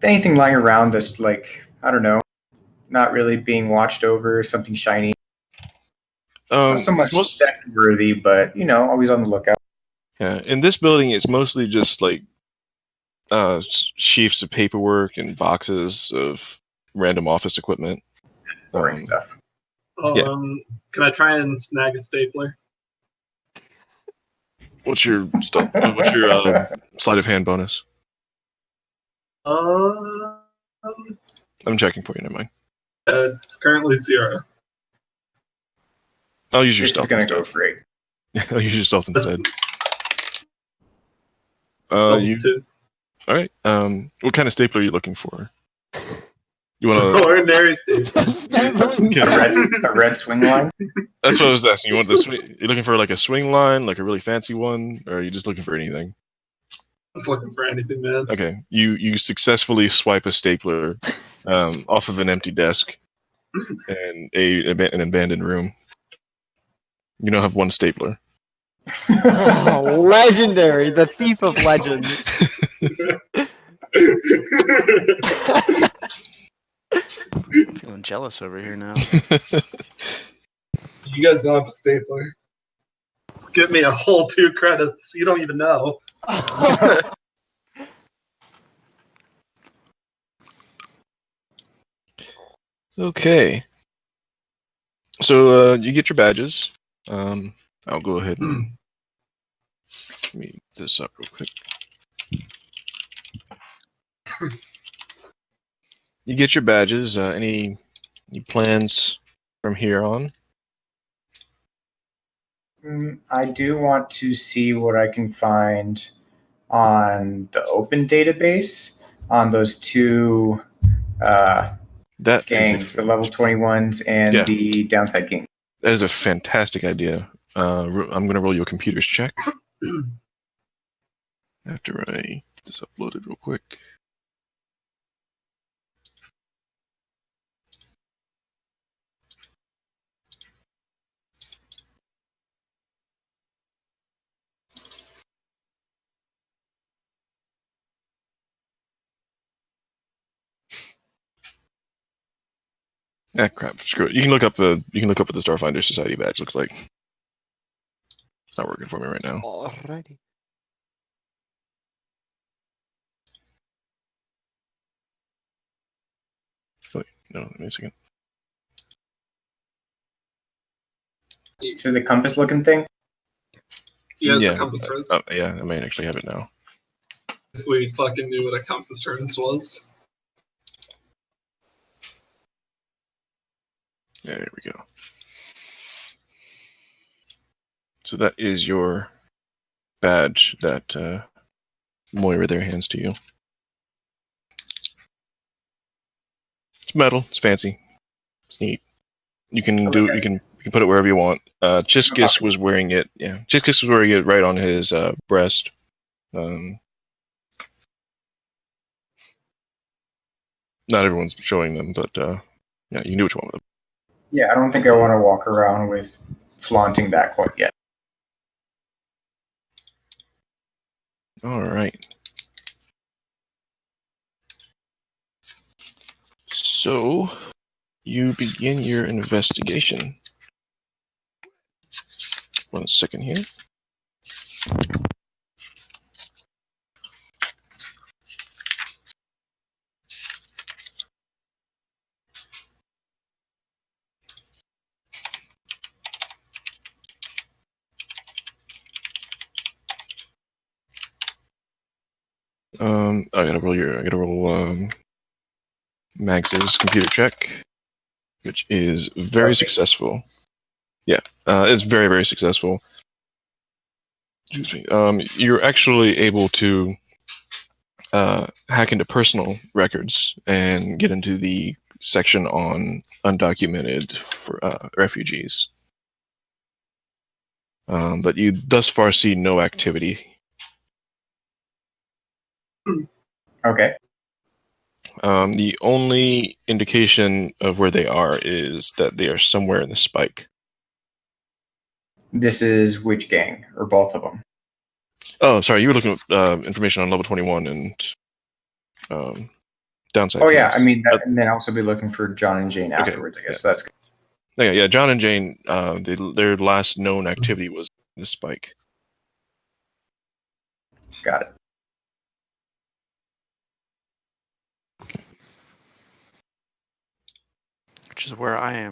Speaker 5: lying around that's like, I don't know, not really being watched over, something shiny. Not so much theft worthy, but always on the lookout.
Speaker 1: Yeah, in this building, it's mostly just like sheafs of paperwork and boxes of random office equipment.
Speaker 5: Boring stuff.
Speaker 1: Yeah.
Speaker 2: Can I try and snag a stapler?
Speaker 1: What's your sleight of hand bonus?
Speaker 2: Um,
Speaker 1: I'm checking for you. Never mind.
Speaker 2: it's currently 0.
Speaker 1: I'll use your
Speaker 5: This is
Speaker 1: stealth
Speaker 5: gonna
Speaker 1: instead.
Speaker 5: go great.
Speaker 1: I'll use your stealth instead.
Speaker 2: Stealth's 2.
Speaker 1: All right. What kind of stapler are you looking for? You want
Speaker 2: Ordinary stapler.
Speaker 5: A red swing line?
Speaker 1: That's what I was asking. You want the swing? You looking for like a swing line, like a really fancy one, or are you just looking for anything?
Speaker 2: Just looking for anything, man.
Speaker 1: Okay. You successfully swipe a stapler off of an empty desk in an abandoned room. You now have one stapler.
Speaker 6: Oh, legendary! The thief of legends.
Speaker 3: Feeling jealous over here now.
Speaker 2: You guys don't have a stapler. Give me a whole 2 credits. You don't even know.
Speaker 1: Okay. So you get your badges. I'll go ahead and let me this up real quick. You get your badges. Any plans from here on?
Speaker 5: I do want to see what I can find on the open database on those 2 gangs, the level 21s and the downside king.
Speaker 1: That is a fantastic idea. I'm going to roll you a computers check after I get this uploaded real quick. Ah, crap! Screw it. You can look up what the Starfinder Society badge looks like. It's not working for me right now.
Speaker 6: Alrighty.
Speaker 1: Wait, no, give me a second.
Speaker 5: So the compass looking thing?
Speaker 2: Yeah, it's a compass rose.
Speaker 1: Yeah, I may actually have it now.
Speaker 2: We fucking knew what a compass rose was.
Speaker 1: Yeah, there we go. So that is your badge that Moira there hands to you. It's metal. It's fancy. It's neat. You can you can put it wherever you want. Chiskis was wearing it. Yeah, Chiskis was wearing it right on his breast. Not everyone's showing them, but yeah, you can do what you want with them.
Speaker 5: Yeah, I don't think I want to walk around with flaunting that quite yet.
Speaker 1: All right. So you begin your investigation. 1 second here. I gotta roll Max's computer check, which is very successful. Yeah, it's very, very successful. Excuse me. You're actually able to hack into personal records and get into the section on undocumented refugees. but you thus far see no activity.
Speaker 5: Okay.
Speaker 1: The only indication of where they are is that they are somewhere in the spike.
Speaker 5: This is which gang, or both of them?
Speaker 1: Oh, sorry, you were looking at information on level 21 and downside.
Speaker 5: Oh yeah, I
Speaker 1: Kings.
Speaker 5: mean, that, and then also be looking for John and Jane
Speaker 1: Okay,
Speaker 5: afterwards. I guess
Speaker 1: yeah.
Speaker 5: so that's good.
Speaker 1: Yeah. John and Jane, their last known activity was the spike.
Speaker 5: Got it.
Speaker 3: Which is where I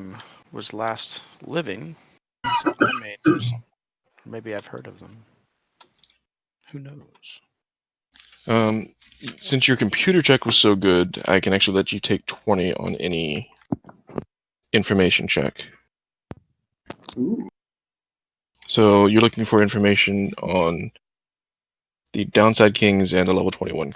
Speaker 3: was last living. I made maybe I've heard of them. Who knows?
Speaker 1: Since your computer check was so good, I can actually let you take 20 on any information check.
Speaker 5: Ooh.
Speaker 1: So you're looking for information on the Downside Kings and the level 21.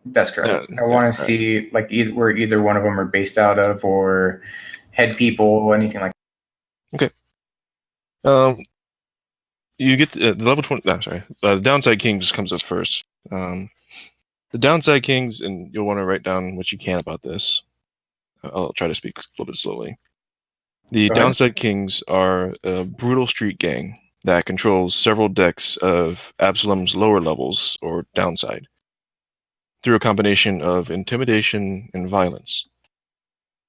Speaker 5: That's correct.
Speaker 1: Yeah,
Speaker 5: I want
Speaker 1: right.
Speaker 5: to see like where either one of them are based out of, or head people, anything like
Speaker 1: Okay. You get the level 20. No, sorry. The Downside Kings comes up first. The Downside Kings, and you'll want to write down what you can about this. I'll try to speak a little bit slowly. The
Speaker 5: Go ahead.
Speaker 1: Downside Kings are a brutal street gang that controls several decks of Absalom's lower levels, or Downside, through a combination of intimidation and violence.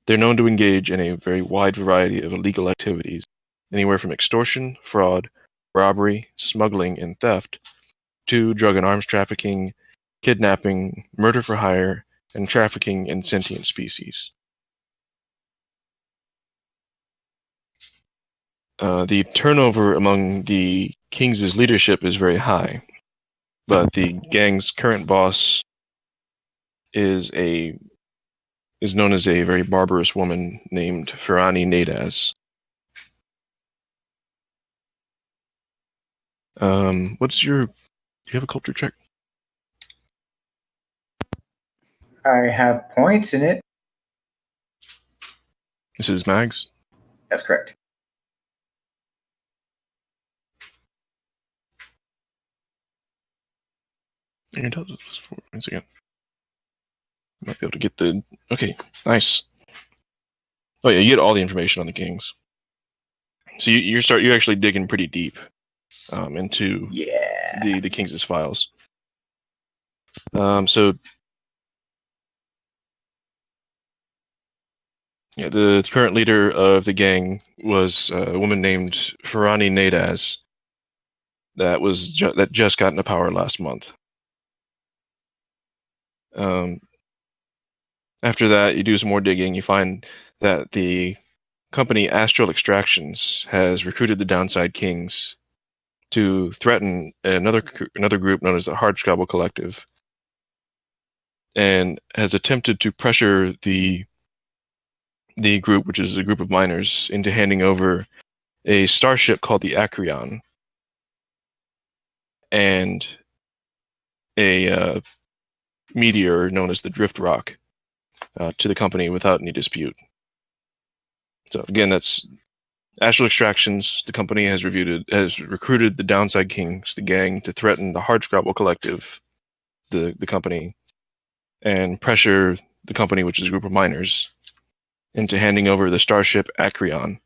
Speaker 1: They're known to engage in a very wide variety of illegal activities, anywhere from extortion, fraud, robbery, smuggling, and theft, to drug and arms trafficking, kidnapping, murder for hire, and trafficking in sentient species. The turnover among the Kings' leadership is very high, but the gang's current boss is known as a very barbarous woman named Farani Nadaz. Do you have a culture check?
Speaker 5: I have points in it.
Speaker 1: This is Mags.
Speaker 5: That's correct.
Speaker 1: You can tell this for once again. Might be able to get the. Okay, nice. Oh yeah, you get all the information on the Kings. So you're actually digging pretty deep into
Speaker 5: Yeah.
Speaker 1: the Kings' files. So yeah, the current leader of the gang was a woman named Farani Nadaz. That just got into power last month. After that, you do some more digging. You find that the company Astral Extractions has recruited the Downside Kings to threaten another group known as the Hardscrabble Collective, and has attempted to pressure the group, which is a group of miners, into handing over a starship called the Acreon and a meteor known as the Drift Rock to the company without any dispute. So again, that's Astral Extractions. The company has recruited the Downside Kings, the gang, to threaten the Hardscrabble Collective, the company, and pressure the company, which is a group of miners, into handing over the starship Acreon,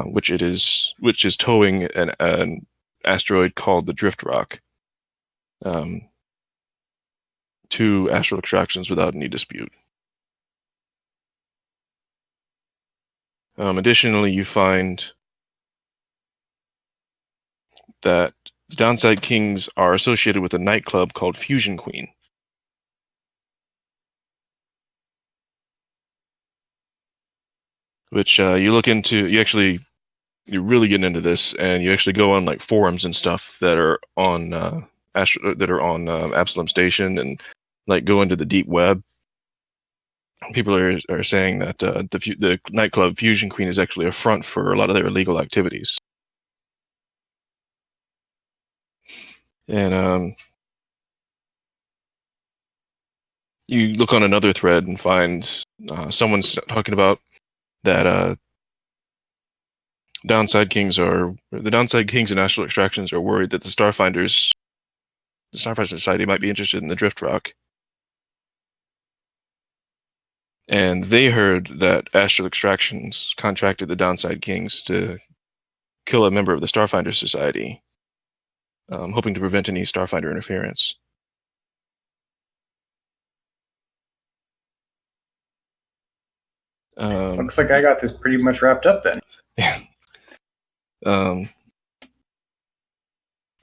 Speaker 1: which is towing an asteroid called the Drift Rock, to Astral Extractions without any dispute. Additionally, you find that the Downside Kings are associated with a nightclub called Fusion Queen. Which you look into. You're really getting into this, and you actually go on like forums and stuff that are on Absalom Station, and like go into the deep web. People are saying that the nightclub Fusion Queen is actually a front for a lot of their illegal activities. And you look on another thread and find someone's talking about that Downside Kings and Astral Extractions are worried that the Starfinder Society might be interested in the Drift Rock. And they heard that Astral Extractions contracted the Downside Kings to kill a member of the Starfinder Society, hoping to prevent any Starfinder interference.
Speaker 5: Looks like I got this pretty much wrapped up then.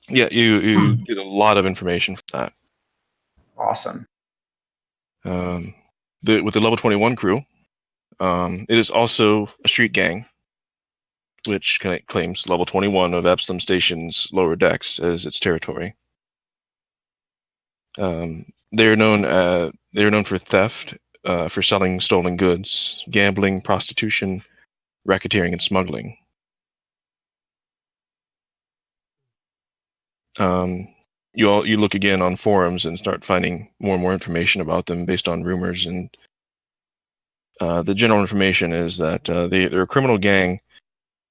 Speaker 1: Yeah, you get a lot of information from that.
Speaker 5: Awesome.
Speaker 1: With the level 21 crew, it is also a street gang, which claims level 21 of Epsilon Station's lower decks as its territory. They're known for theft, for selling stolen goods, gambling, prostitution, racketeering, and smuggling. You look again on forums and start finding more and more information about them based on rumors, and the general information is that they're a criminal gang,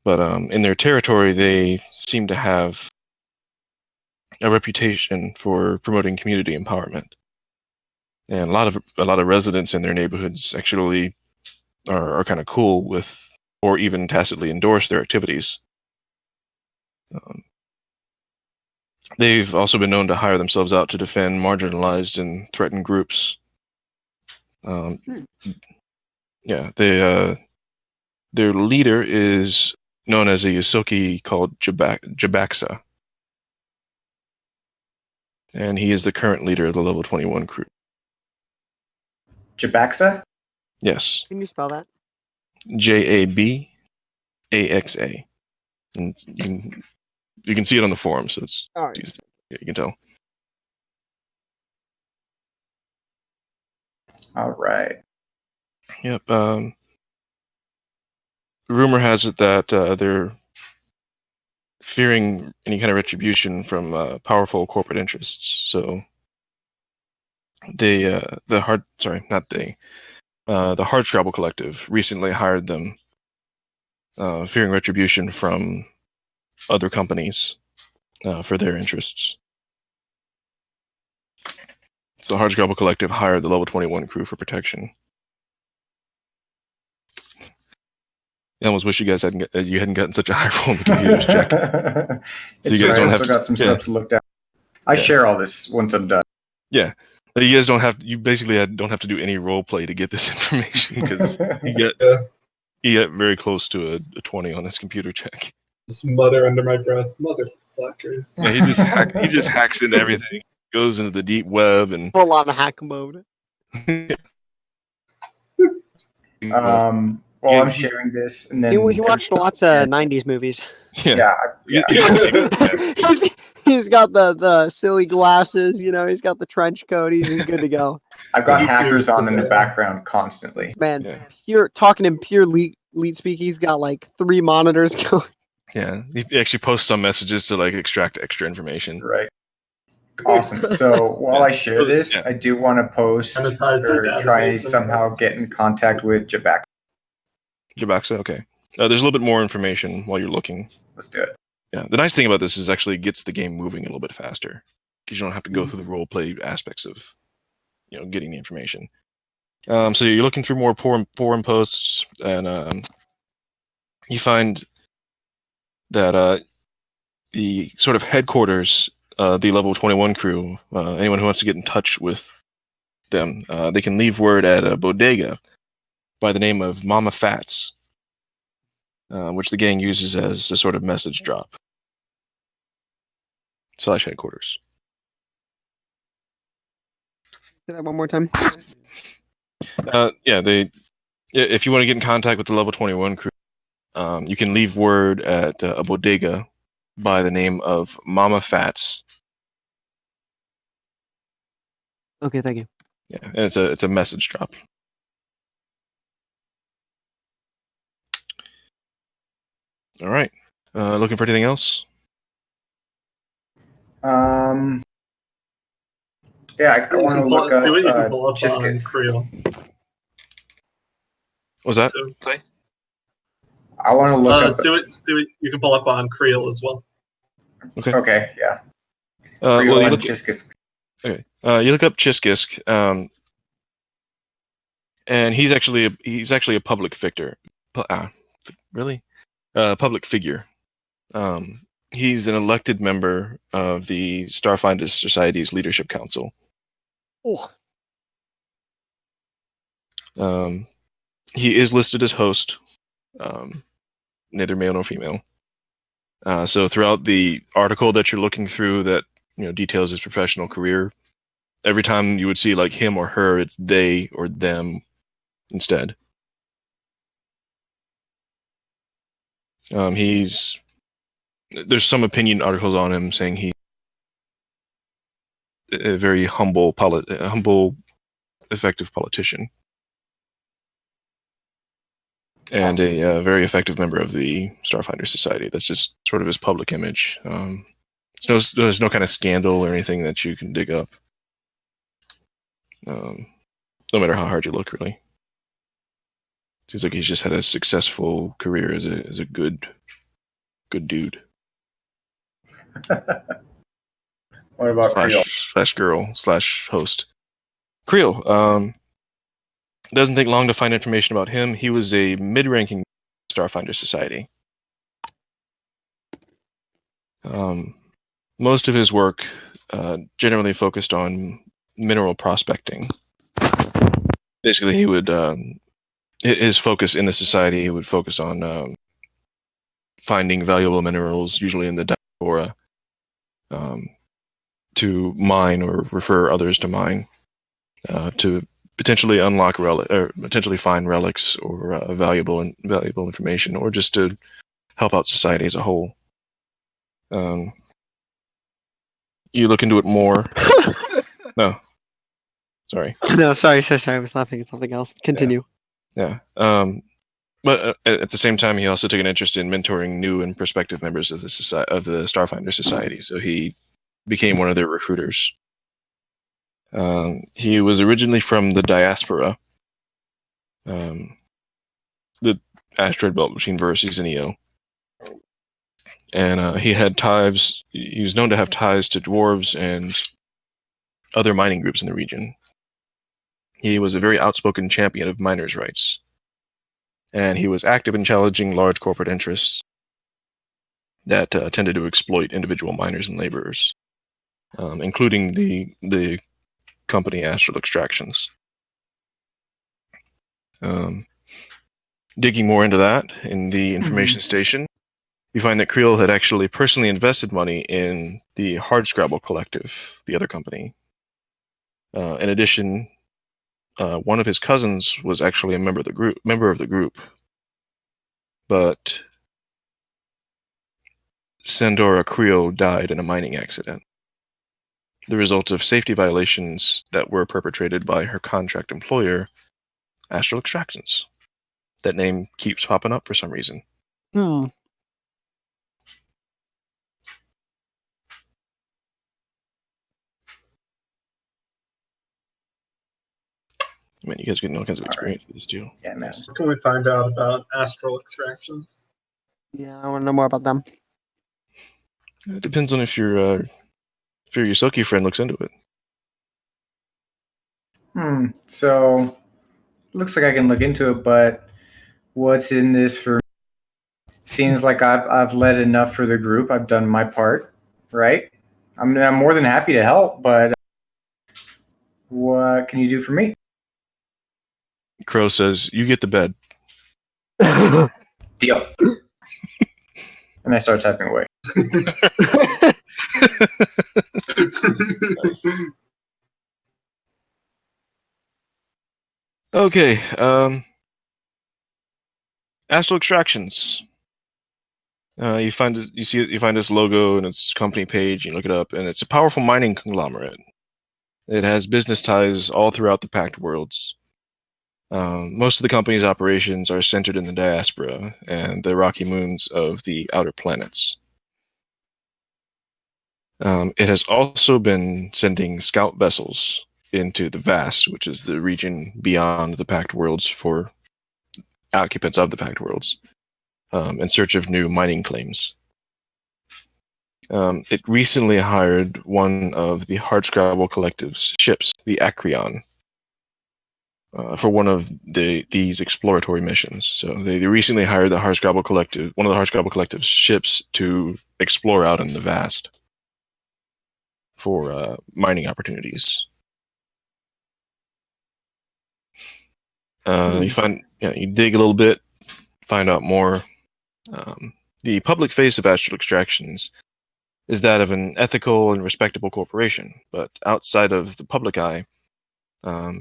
Speaker 1: but in their territory they seem to have a reputation for promoting community empowerment, and a lot of residents in their neighborhoods actually are kind of cool with, or even tacitly endorse their activities. They've also been known to hire themselves out to defend marginalized and threatened groups. Yeah, their leader is known as a Yosoki called Jabaxa, and he is the current leader of the level 21 crew.
Speaker 5: Jabaxa?
Speaker 1: Yes,
Speaker 6: Can you spell that?
Speaker 1: Jabaxa, and you can see it on the forum, so it's
Speaker 6: All right.
Speaker 1: you can tell.
Speaker 5: All right.
Speaker 1: Yep. Rumor has it that they're fearing any kind of retribution from powerful corporate interests. So the Hardscrabble Collective recently hired them, fearing retribution from other companies for their interests. So the Hardscrabble Collective hired the level 21 crew for protection. I almost wish you guys hadn't gotten such a high roll in the computer's check.
Speaker 5: So
Speaker 1: you guys don't have
Speaker 5: still
Speaker 1: to-
Speaker 5: got some
Speaker 1: yeah.
Speaker 5: stuff to look down. I
Speaker 1: Yeah.
Speaker 5: share all this once I'm done.
Speaker 1: Yeah, you guys don't have. You basically don't have to do any role play to get this information because you get very close to a 20 on this computer check.
Speaker 2: Just mutter under my breath, motherfuckers.
Speaker 1: Yeah, he just hacks into everything, goes into the deep web, and
Speaker 6: Full on hack mode.
Speaker 5: Well,
Speaker 1: Yeah,
Speaker 5: I'm sharing this, and then
Speaker 6: He watched lots of '90s movies.
Speaker 1: yeah.
Speaker 6: He's got the silly glasses. You know, he's got the trench coat. He's good to go.
Speaker 5: I've got
Speaker 2: He
Speaker 5: hackers
Speaker 2: fears
Speaker 5: on
Speaker 2: the
Speaker 5: in the
Speaker 2: bad.
Speaker 5: background constantly.
Speaker 6: Man,
Speaker 1: Yeah.
Speaker 6: pure talking in pure lead speak. He's got like 3 monitors going.
Speaker 1: Yeah, he actually posts some messages to like extract extra information.
Speaker 5: Right. Awesome. So while I share this,
Speaker 1: Yeah.
Speaker 5: I do want to post
Speaker 2: Sanitize their
Speaker 5: or try
Speaker 2: database
Speaker 5: somehow
Speaker 2: and-
Speaker 5: get in contact with Jabax.
Speaker 1: Jabaxa, okay. There's a little bit more information while you're looking.
Speaker 5: Let's do it.
Speaker 1: Yeah, the nice thing about this is actually gets the game moving a little bit faster because you don't have to go through the role play aspects of, getting the information. So you're looking through more forum posts, and you find that the sort of headquarters, the level 21 crew, anyone who wants to get in touch with them, they can leave word at a bodega by the name of Mama Fats, which the gang uses as a sort of message drop / headquarters.
Speaker 6: Say that one more time.
Speaker 1: If you want to get in contact with the level 21 crew, you can leave word at a bodega by the name of Mama Fats.
Speaker 6: Okay, thank you.
Speaker 1: Yeah, and it's a message drop. All right. Looking for anything else?
Speaker 5: Yeah, I want to look
Speaker 2: See what you can
Speaker 5: up
Speaker 2: pull up on
Speaker 5: Chiskets.
Speaker 2: Creel.
Speaker 1: Was that
Speaker 2: So-
Speaker 1: Clay?
Speaker 5: I want to look up.
Speaker 2: Stewie, you can pull up on Creel as well.
Speaker 5: Okay, yeah.
Speaker 1: Well,
Speaker 5: Creel
Speaker 1: you
Speaker 5: and
Speaker 1: look.
Speaker 5: Chiskisk.
Speaker 1: Okay. You look up Chiskisk, and he's actually a public figure. Really? Public figure. He's an elected member of the Starfinder Society's Leadership Council.
Speaker 6: Oh.
Speaker 1: He is listed as host, neither male nor female. So throughout the article that you're looking through, that details his professional career, every time you would see like him or her, it's they or them instead. There's some opinion articles on him saying he's a very humble, effective politician, and a very effective member of the Starfinder Society. That's just sort of his public image. There's no kind of scandal or anything that you can dig up. No matter how hard you look, really. Seems like he's just had a successful career as a good dude.
Speaker 5: What about Creel?
Speaker 1: /girl/host. Creel. It doesn't take long to find information about him. He was a mid-ranking Starfinder Society. Most of his work generally focused on mineral prospecting. Basically, he would his focus in the society, he would focus on finding valuable minerals, usually in the diaspora, to mine or refer others to mine, to potentially unlock or potentially find relics or valuable information, or just to help out society as a whole. You look into it more. No, sorry.
Speaker 6: No, sorry. I was laughing at something else. Continue.
Speaker 1: Yeah. But at the same time, he also took an interest in mentoring new and prospective members of the Starfinder Society. So he became one of their recruiters. He was originally from the diaspora, the asteroid belt between Verces and Io. And he had ties. He was known to have ties to dwarves and other mining groups in the region. He was a very outspoken champion of miners' rights, and he was active in challenging large corporate interests that tended to exploit individual miners and laborers, including the company Astral Extractions. Digging more into that in the information station, you find that Creel had actually personally invested money in the Hardscrabble Collective, the other company. In addition, one of his cousins was actually a member of the group, but Sandora Creel died in a mining accident, the result of safety violations that were perpetrated by her contract employer, Astral Extractions. That name keeps popping up for some reason. Man, you guys getting all kinds of experience with this too.
Speaker 5: Yeah, man.
Speaker 2: What can we find out about Astral Extractions?
Speaker 6: Yeah, I want to know more about them.
Speaker 1: It depends on if your Yosoki friend looks into it.
Speaker 5: So, looks like I can look into it, but what's in this for me? Seems like I've led enough for the group. I've done my part, right? I'm more than happy to help, but what can you do for me?
Speaker 1: Crow says, "You get the bed."
Speaker 5: Deal. And I start typing away.
Speaker 1: Okay. Astral Extractions. You find this logo and its company page. You look it up, and it's a powerful mining conglomerate. It has business ties all throughout the Pact Worlds. Most of the company's operations are centered in the diaspora and the rocky moons of the outer planets. It has also been sending scout vessels into the Vast, which is the region beyond the Pact Worlds for occupants of the Pact Worlds, in search of new mining claims. It recently hired one of the Hardscrabble Collective's ships, the Acreon, for one of these exploratory missions. So they recently hired the Hardscrabble Collective, one of the Hardscrabble Collective's ships, to explore out in the vast for mining opportunities. You dig a little bit, find out more. The public face of Astral Extractions is that of an ethical and respectable corporation, but outside of the public eye, a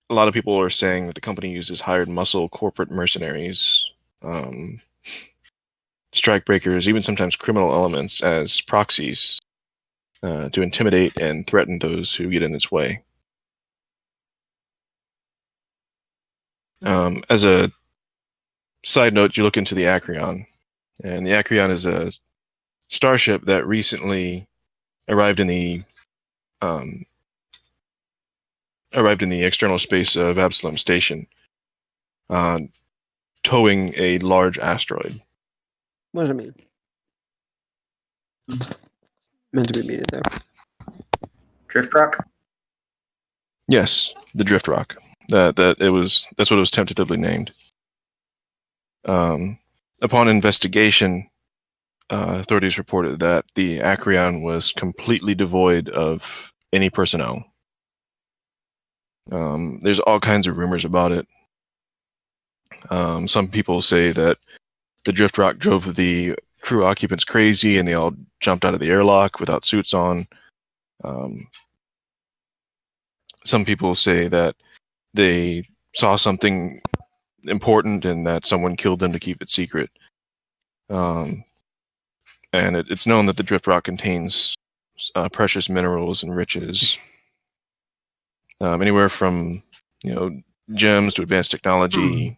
Speaker 1: lot of people are saying that the company uses hired muscle corporate mercenaries, strikebreakers, even sometimes criminal elements as proxies to intimidate and threaten those who get in its way. As a side note, you look into the Acreon, and the Acreon is a starship that recently arrived in the external space of Absalom Station, towing a large asteroid.
Speaker 6: What does it mean? Meant to be muted there.
Speaker 5: Drift rock.
Speaker 1: Yes, the Drift Rock. That's what it was tentatively named. Upon investigation, authorities reported that the Acreon was completely devoid of any personnel. There's all kinds of rumors about it. Some people say that the Drift Rock drove the crew occupants crazy and they all jumped out of the airlock without suits on. Some people say that they saw something important and that someone killed them to keep it secret. And it's known that the Drift Rock contains precious minerals and riches, anywhere from gems to advanced technology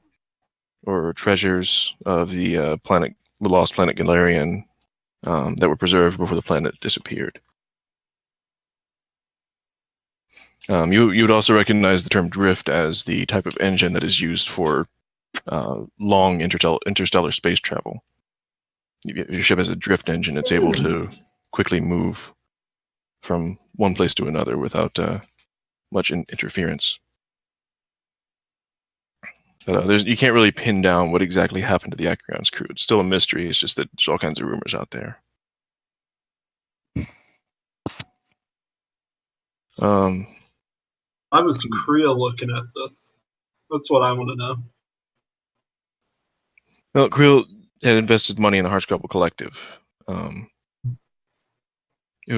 Speaker 1: or treasures of the lost planet Galarian that were preserved before the planet disappeared. You would also recognize the term drift as the type of engine that is used for long interstellar space travel. If your ship has a drift engine, it's able to quickly move from one place to another without much interference. But you can't really pin down what exactly happened to the Acreon's crew. It's still a mystery. It's just that there's all kinds of rumors out there.
Speaker 2: I was Creel looking at this. That's what I want to know.
Speaker 1: Well, Creel had invested money in the Hardscrabble Collective, who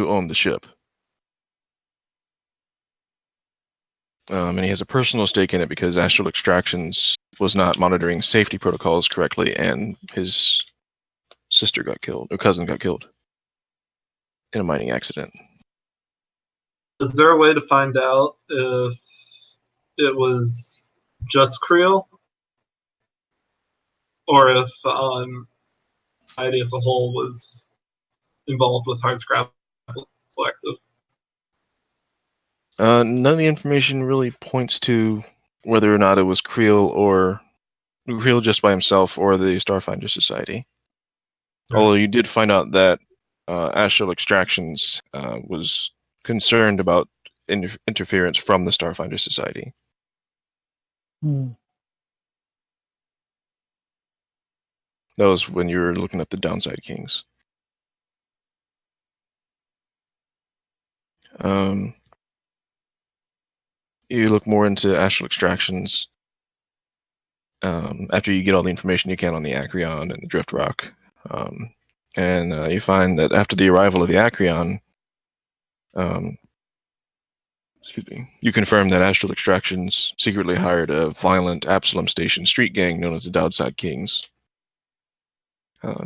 Speaker 1: owned the ship. And he has a personal stake in it because Astral Extractions was not monitoring safety protocols correctly, and his sister got killed, or cousin got killed in a mining accident.
Speaker 2: Is there a way to find out if it was just Creel, or if society as a whole was involved with Hardscrabble Collective?
Speaker 1: None of the information really points to whether or not it was Creel or Creel just by himself or the Starfinder Society. Yeah. Although you did find out that Astral Extractions was concerned about interference from the Starfinder Society. That was when you were looking at the Downside Kings. You look more into Astral Extractions after you get all the information you can on the Acreon and the Drift Rock. And you find that after the arrival of the Acreon, you confirm that Astral Extractions secretly hired a violent Absalom Station street gang known as the Downside Kings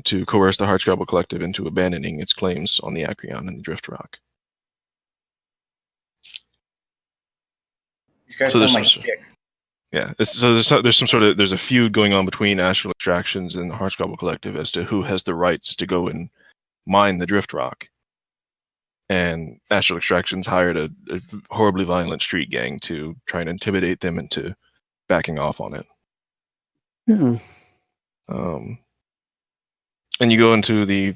Speaker 1: to coerce the Hardscrabble Collective into abandoning its claims on the Acreon and the Drift Rock.
Speaker 5: These guys sound like dicks.
Speaker 1: Yeah, there's a feud going on between Astral Extractions and the Hardscrabble Collective as to who has the rights to go and mine the Drift Rock. And Astral Extractions hired a horribly violent street gang to try and intimidate them into backing off on it. And you go into the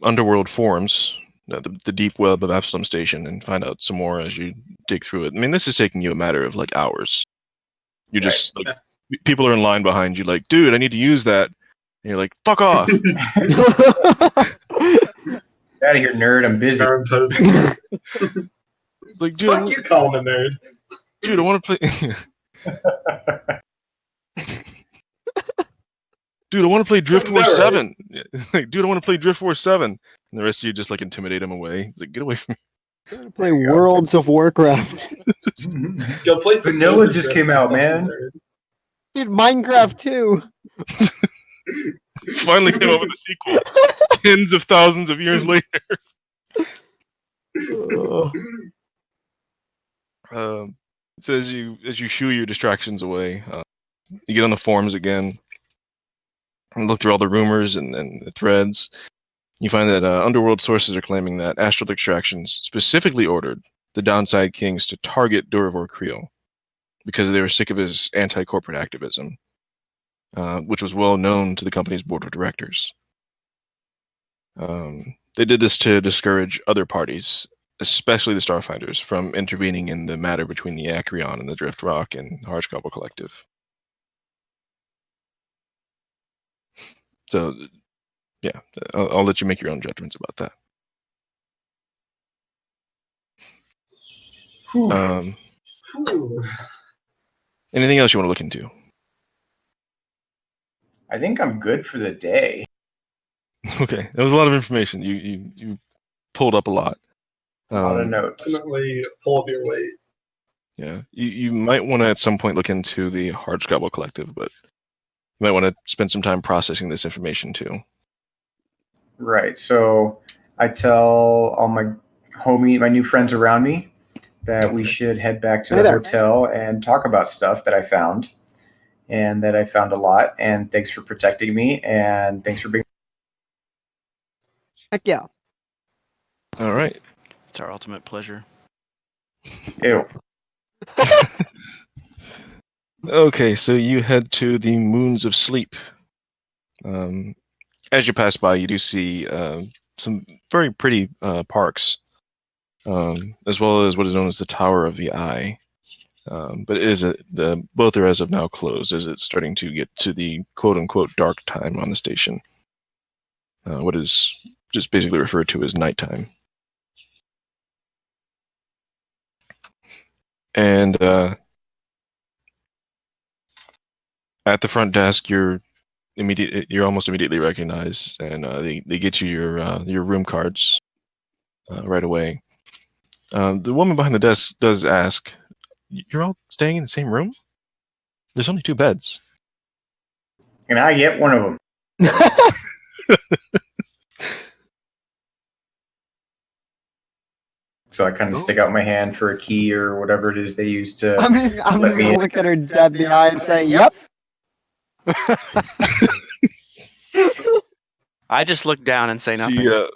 Speaker 1: underworld forums, the deep web of Absalom Station, and find out some more as you dig through it. I mean, this is taking you a matter of like hours. You just like people are in line behind you, like, dude, I need to use that. And you're like, fuck off.
Speaker 5: Out of here, nerd. I'm busy.
Speaker 2: Nerd posing.
Speaker 1: It's like, dude,
Speaker 2: Fuck you, calling a nerd.
Speaker 1: dude, I want to play. Dude, I want to play Drift Force
Speaker 2: Right.
Speaker 1: 7. Like, dude, I want to play Drift Force 7. And the rest of you just like intimidate him away. He's like, get away from me.
Speaker 6: Play Worlds of Warcraft.
Speaker 2: Go play some
Speaker 5: Vanilla
Speaker 2: Nerd
Speaker 5: just
Speaker 2: Drift,
Speaker 5: came out,
Speaker 2: fucking
Speaker 5: man.
Speaker 2: nerd.
Speaker 6: Dude, Minecraft too.
Speaker 1: Finally came up with a sequel. Tens of thousands of years later. So as you shoo your distractions away, you get on the forums again and look through all the rumors and the threads. You find that underworld sources are claiming that Astral Extractions specifically ordered the Downside Kings to target Durivor Creel because they were sick of his anti-corporate activism, which was well known to the company's board of directors. They did this to discourage other parties, especially the Starfinders, from intervening in the matter between the Acreon and the Drift Rock and Harshkabel Collective. So, yeah, I'll let you make your own judgments about that.
Speaker 2: Ooh.
Speaker 1: Anything else you want to look into?
Speaker 5: I think I'm good for the day.
Speaker 1: Okay, that was a lot of information. You pulled up a lot.
Speaker 5: A lot of notes.
Speaker 2: Definitely pull up your weight.
Speaker 1: Yeah, you might want to at some point look into the Hardscrabble Collective, but you might want to spend some time processing this information too.
Speaker 5: Right. So I tell all my new friends around me that we should head back to the hotel and talk about stuff that I found, and that I found a lot. And thanks for protecting me, and thanks for being.
Speaker 6: Heck yeah.
Speaker 1: All right.
Speaker 3: It's our ultimate pleasure.
Speaker 5: Ew.
Speaker 1: Okay, so you head to the Moons of Sleep. As you pass by, you do see some very pretty parks, as well as what is known as the Tower of the Eye. But it is both are as of now closed, as it's starting to get to the quote-unquote dark time on the station. What is just basically referred to as nighttime. And at the front desk, you're almost immediately recognized, and they get you your room cards right away. The woman behind the desk does ask, "You're all staying in the same room? There's only 2 beds."
Speaker 5: And I get one of them. So I kind of stick out my hand for a key or whatever it is they use to.
Speaker 6: I'm just gonna look at her dead in the eye and say, "Yep."
Speaker 3: I just look down and say nothing.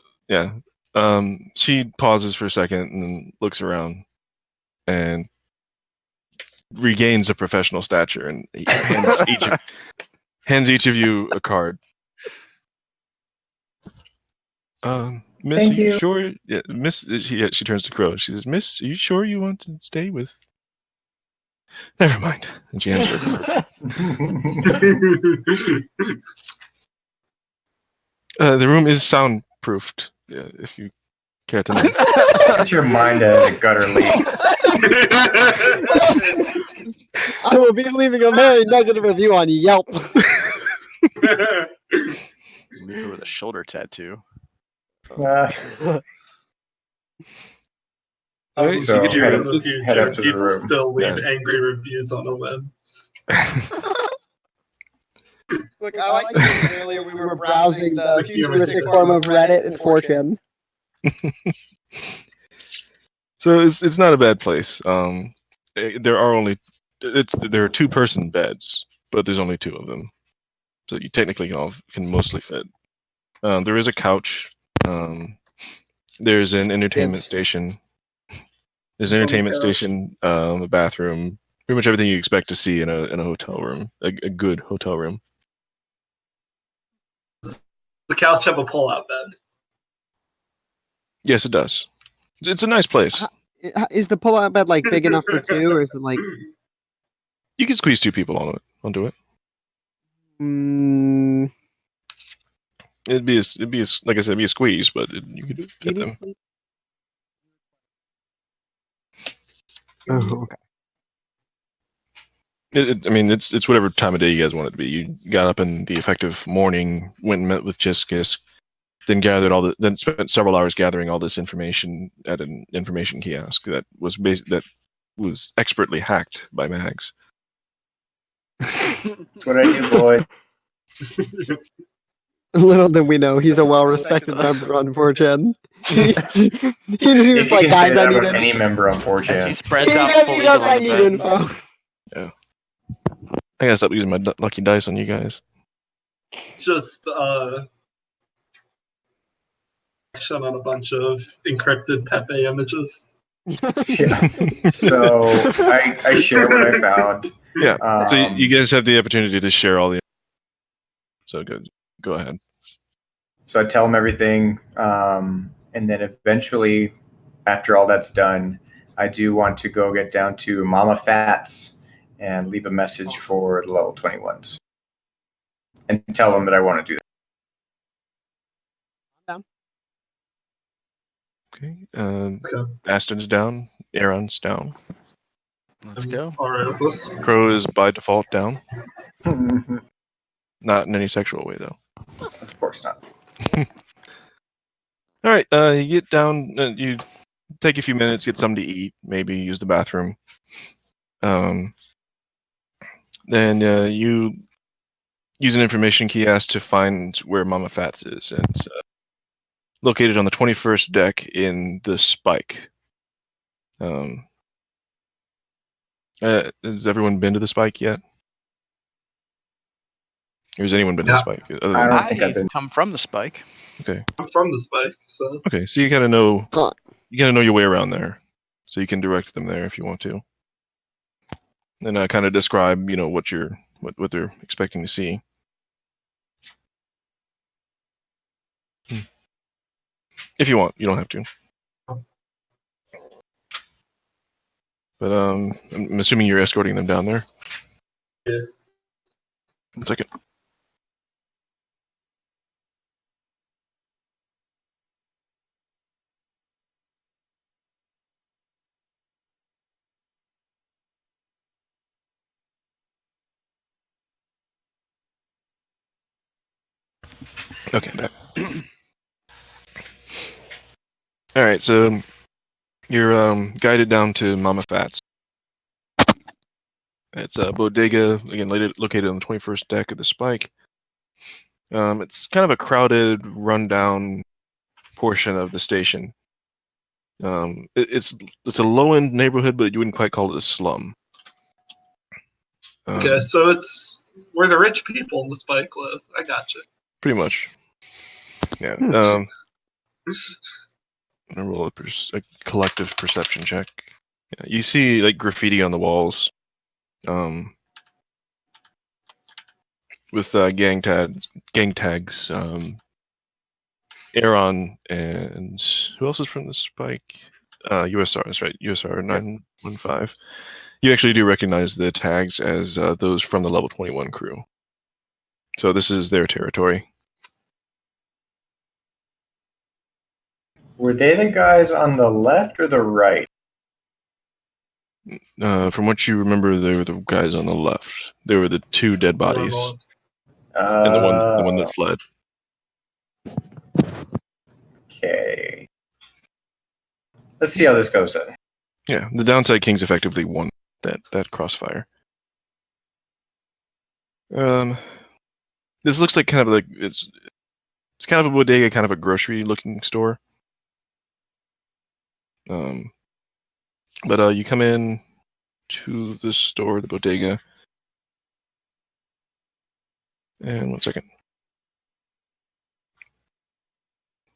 Speaker 1: She pauses for a second and then looks around and regains a professional stature and hands each of you a card. Miss,
Speaker 5: Thank
Speaker 1: are you
Speaker 5: you.
Speaker 1: sure? Yeah, Miss. She turns to Crow. She says, "Miss, are you sure you want to stay with?" Never mind. And she hands her a card. The room is soundproofed. If you care to know.
Speaker 5: Put your mind as a gutter leak.
Speaker 6: I will be leaving a very negative review on Yelp.
Speaker 3: Leave her with a shoulder tattoo.
Speaker 1: Alright,
Speaker 2: So
Speaker 1: you get your
Speaker 2: in the
Speaker 5: head
Speaker 2: future,
Speaker 5: up to the
Speaker 2: people
Speaker 5: room.
Speaker 2: still leave
Speaker 1: Yeah.
Speaker 2: angry reviews on the web.
Speaker 6: Look, I like that earlier we were browsing the futuristic form of Reddit and 4chan.
Speaker 1: So it's not a bad place. There are 2-person beds, but there's only 2 of them, so you technically can mostly fit. There is a couch. There's an entertainment station. There's an entertainment station, a bathroom, pretty much everything you expect to see in a hotel room, a good hotel room.
Speaker 2: The couch have a pull-out bed.
Speaker 1: Yes, it does. It's a nice place.
Speaker 6: Is the pull-out bed like big enough for two, or is it like?
Speaker 1: You can squeeze two people onto it.
Speaker 6: Mm,
Speaker 1: It'd be like I said, it'd be a squeeze, but you could fit
Speaker 6: you
Speaker 1: them.
Speaker 6: sleep? Oh, okay.
Speaker 1: I mean, it's whatever time of day you guys want it to be. You got up in the effective morning, went and met with Jiskis, then then spent several hours gathering all this information at an information kiosk that was expertly hacked by Mags.
Speaker 5: That's what I do, boy.
Speaker 6: Little did we know, he's a well-respected member on 4chan. he
Speaker 5: You
Speaker 6: was
Speaker 5: can
Speaker 6: like,
Speaker 5: say
Speaker 6: guys, I
Speaker 5: that
Speaker 6: need
Speaker 5: about any member on
Speaker 3: As he
Speaker 5: 4chan.
Speaker 3: spreads out fully
Speaker 6: knows
Speaker 3: on
Speaker 6: I
Speaker 3: the
Speaker 6: need
Speaker 3: bed.
Speaker 6: info.
Speaker 1: I gotta stop using my lucky dice on you guys.
Speaker 2: Just action on a bunch of encrypted Pepe images.
Speaker 5: Yeah. So I share what I found.
Speaker 1: Yeah. So
Speaker 5: Um,
Speaker 1: you guys have the opportunity to share all the. So go ahead.
Speaker 5: So I tell them everything, and then eventually, after all that's done, I do want to go get down to Mama Fats and leave a message for the level 21s, and tell them that I want to do that.
Speaker 1: Okay.
Speaker 2: Okay.
Speaker 1: Aston's down. Aaron's down.
Speaker 3: Let's go.
Speaker 2: All right with this.
Speaker 1: Crow is by default down.
Speaker 5: Of
Speaker 1: Not in any sexual way though.
Speaker 5: course not.
Speaker 1: All right. You get down. You take a few minutes, get something to eat, maybe use the bathroom. Then you use an information kiosk to find where Mama Fats is. And it's located on the 21st deck in the Spike. Has everyone been to the Spike yet? Or has anyone been to the
Speaker 2: Yeah.
Speaker 1: Spike?
Speaker 5: I don't think I've
Speaker 3: I
Speaker 5: been.
Speaker 3: come from the Spike.
Speaker 1: Okay.
Speaker 2: I'm from the Spike, so
Speaker 1: Okay. So you gotta know
Speaker 6: Huh.
Speaker 1: your way around there, so you can direct them there if you want to, and kind of describe what they're expecting to see. If you want, you don't have to. But I'm assuming you're escorting them down there.
Speaker 2: yeah.
Speaker 1: 1 second. Okay, back. All right, so you're guided down to Mama Fats. It's a bodega, again, located on the 21st deck of the Spike. It's kind of a crowded, rundown portion of the station. It's a low-end neighborhood, but you wouldn't quite call it a slum.
Speaker 2: Okay, so it's where the rich people in the Spike live. I gotcha.
Speaker 1: Pretty much. Yeah. I'm gonna roll a collective perception check. Yeah, you see like graffiti on the walls, with gang tags. Aaron and who else is from the Spike? USR. That's right. USR 915. You actually do recognize the tags as those from the level 21 crew. So this is their territory.
Speaker 5: Were they the guys on the left or the right?
Speaker 1: From what you remember, they were the guys on the left. They were the two dead bodies, and the one that fled.
Speaker 5: Okay. Let's see how this goes then.
Speaker 1: Yeah, the Downside Kings effectively won that crossfire. This looks like kind of like it's kind of a bodega, kind of a grocery looking store. But you come in to the store, the bodega, and 1 second,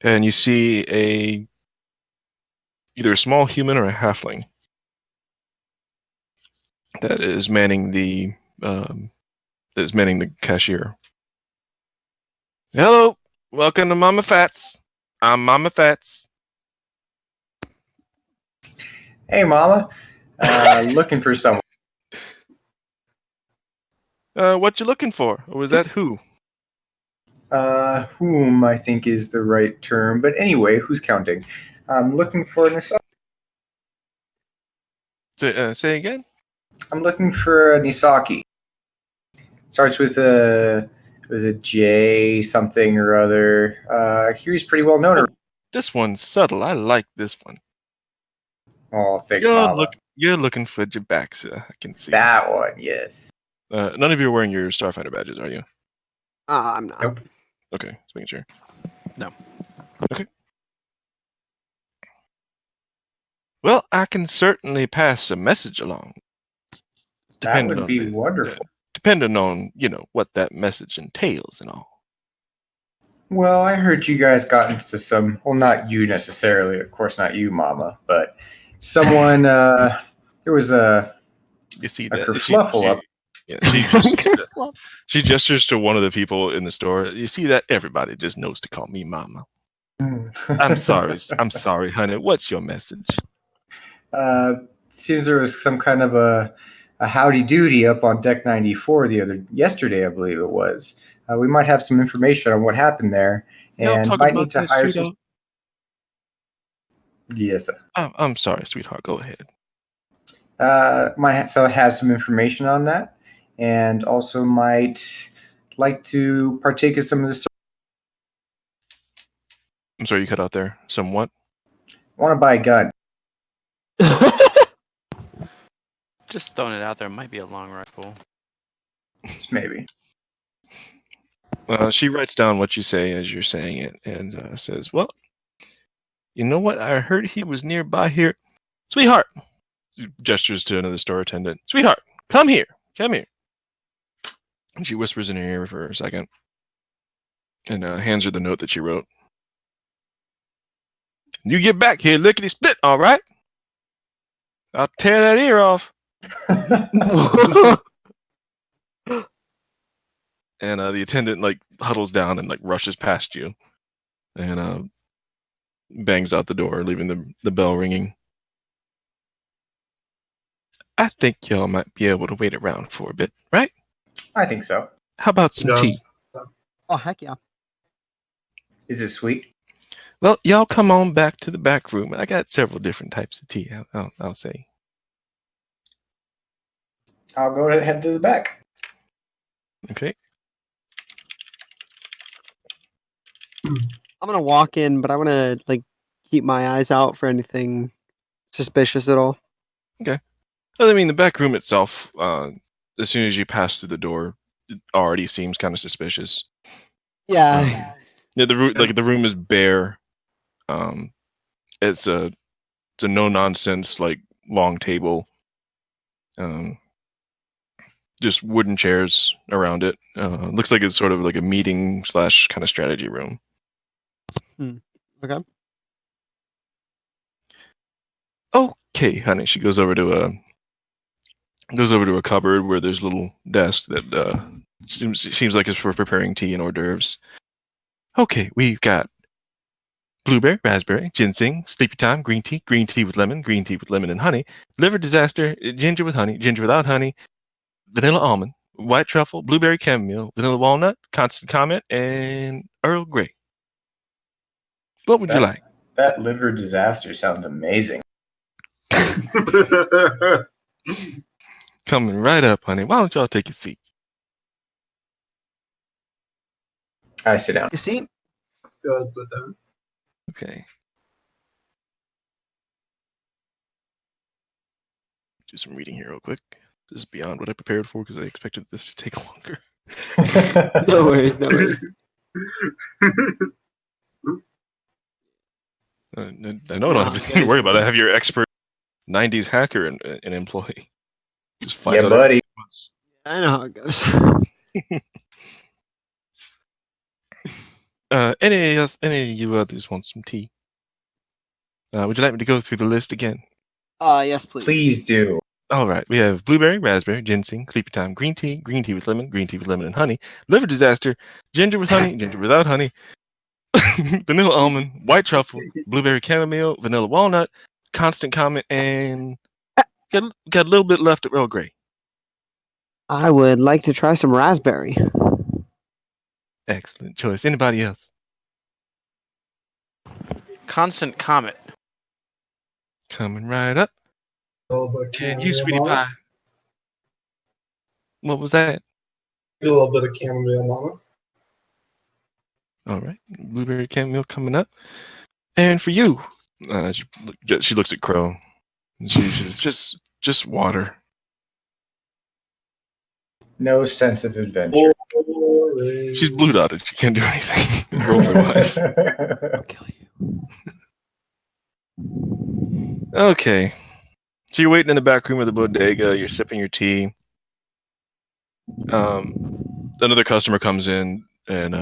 Speaker 1: and you see either a small human or a halfling that is manning the cashier. Hello, Welcome to Mama Fats. I'm Mama Fats.
Speaker 5: Hey, Mama. Looking for someone.
Speaker 1: What you looking for? Or was that who?
Speaker 5: Whom I think is the right term. But anyway, who's counting? I'm looking for an Nisaki.
Speaker 1: Say again?
Speaker 5: I'm looking for a Nisaki. Starts with a J something or other. He's pretty well known.
Speaker 1: This one's subtle. I like this one.
Speaker 5: Oh, thanks, Mama.
Speaker 1: You're looking for Jabaxa. I can see.
Speaker 5: That one, yes.
Speaker 1: None of you are wearing your Starfinder badges, are you?
Speaker 6: I'm not.
Speaker 5: Nope.
Speaker 1: Okay, just making sure.
Speaker 3: No.
Speaker 1: Okay. Well, I can certainly pass a message along.
Speaker 5: That would be wonderful.
Speaker 1: Depending on, what that message entails and all.
Speaker 5: Well, I heard you guys got into some. Well, not you necessarily, of course, not you, Mama, but someone. There was a
Speaker 1: You see that
Speaker 5: kerfluffle up.
Speaker 1: Yeah, she gestures to one of the people in the store. You see that? Everybody just knows to call me Mama. I'm sorry. I'm sorry, honey. What's your message?
Speaker 5: Seems there was some kind of a howdy doody up on deck 94 yesterday, I believe it was. We might have some information on what happened there, and might need to hire some. Yes.
Speaker 1: I'm sorry, sweetheart. Go ahead.
Speaker 5: Might have some information on that, and also might like to partake of some of this.
Speaker 1: I'm sorry, you cut out there. Somewhat.
Speaker 5: I want to buy a gun.
Speaker 3: Just throwing it out there. Might be a long rifle.
Speaker 5: Maybe.
Speaker 1: She writes down what you say as you're saying it, and says, "Well, you know what? I heard he was nearby here, sweetheart." She gestures to another store attendant. "Sweetheart, come here. Come here." And she whispers in her ear for a second, and hands her the note that she wrote. "You get back here, lickety split, all right? I'll tear that ear off." And the attendant huddles down and rushes past you, and bangs out the door, leaving the bell ringing. I think y'all might be able to wait around for a bit, right?
Speaker 5: I think so.
Speaker 1: How about some tea?
Speaker 6: Oh, heck yeah.
Speaker 5: Is it sweet?
Speaker 1: Well, y'all come on back to the back room. I got several different types of tea, I'll say.
Speaker 5: I'll go ahead to the back.
Speaker 1: Okay.
Speaker 6: I'm gonna walk in, but I want to keep my eyes out for anything suspicious at all.
Speaker 1: Okay. Well, I mean, the back room itself, as soon as you pass through the door, it already seems kind of suspicious.
Speaker 6: Yeah.
Speaker 1: Yeah, the room is bare. It's a no nonsense long table. Just wooden chairs around it. Looks like it's sort of like a meeting / kind of strategy room.
Speaker 6: Okay.
Speaker 1: Okay, honey. She goes over to a cupboard where there's a little desk that seems like it's for preparing tea and hors d'oeuvres. Okay, we've got blueberry, raspberry, ginseng, sleepy time, green tea with lemon and honey, liver disaster, ginger with honey, ginger without honey, vanilla almond, white truffle, blueberry chamomile, vanilla walnut, constant comment, and Earl Grey. What would you like?
Speaker 5: That liver disaster sounds amazing.
Speaker 1: Coming right up, honey. Why don't y'all take a seat?
Speaker 5: I sit down.
Speaker 6: You see?
Speaker 2: Go ahead, sit down.
Speaker 1: Okay. Do some reading here real quick. This is beyond what I prepared for because I expected this to take longer.
Speaker 6: No worries, no worries.
Speaker 1: I know I don't have anything to worry about. I have your expert 90s hacker and an employee. Just finds
Speaker 5: Yeah,
Speaker 1: out
Speaker 5: buddy.
Speaker 1: once.
Speaker 6: I know how it goes.
Speaker 1: Any of you others want some tea? Would you like me to go through the list again?
Speaker 6: Yes, please.
Speaker 5: Please do.
Speaker 1: All right. We have blueberry, raspberry, ginseng, sleepy time, green tea with lemon and honey, liver disaster, ginger with honey, ginger without honey, vanilla almond, white truffle, blueberry chamomile, vanilla walnut, constant comment, and got a little bit left of Earl Grey.
Speaker 6: I would like to try some raspberry.
Speaker 1: Excellent choice. Anybody else?
Speaker 3: Constant Comet.
Speaker 1: Coming right up.
Speaker 2: A little bit of
Speaker 1: And you,
Speaker 2: chamomile
Speaker 1: sweetie
Speaker 2: on it.
Speaker 1: pie. What was that?
Speaker 2: A little bit of chamomile on it.
Speaker 1: All right, blueberry chamomile coming up. And for you, she looks at Crow. And she's just water.
Speaker 5: No sense of adventure.
Speaker 1: She's blue dotted. She can't do anything roleplay wise.
Speaker 6: I'll kill you.
Speaker 1: Okay. So you're waiting in the back room of the bodega. You're sipping your tea. Another customer comes in, and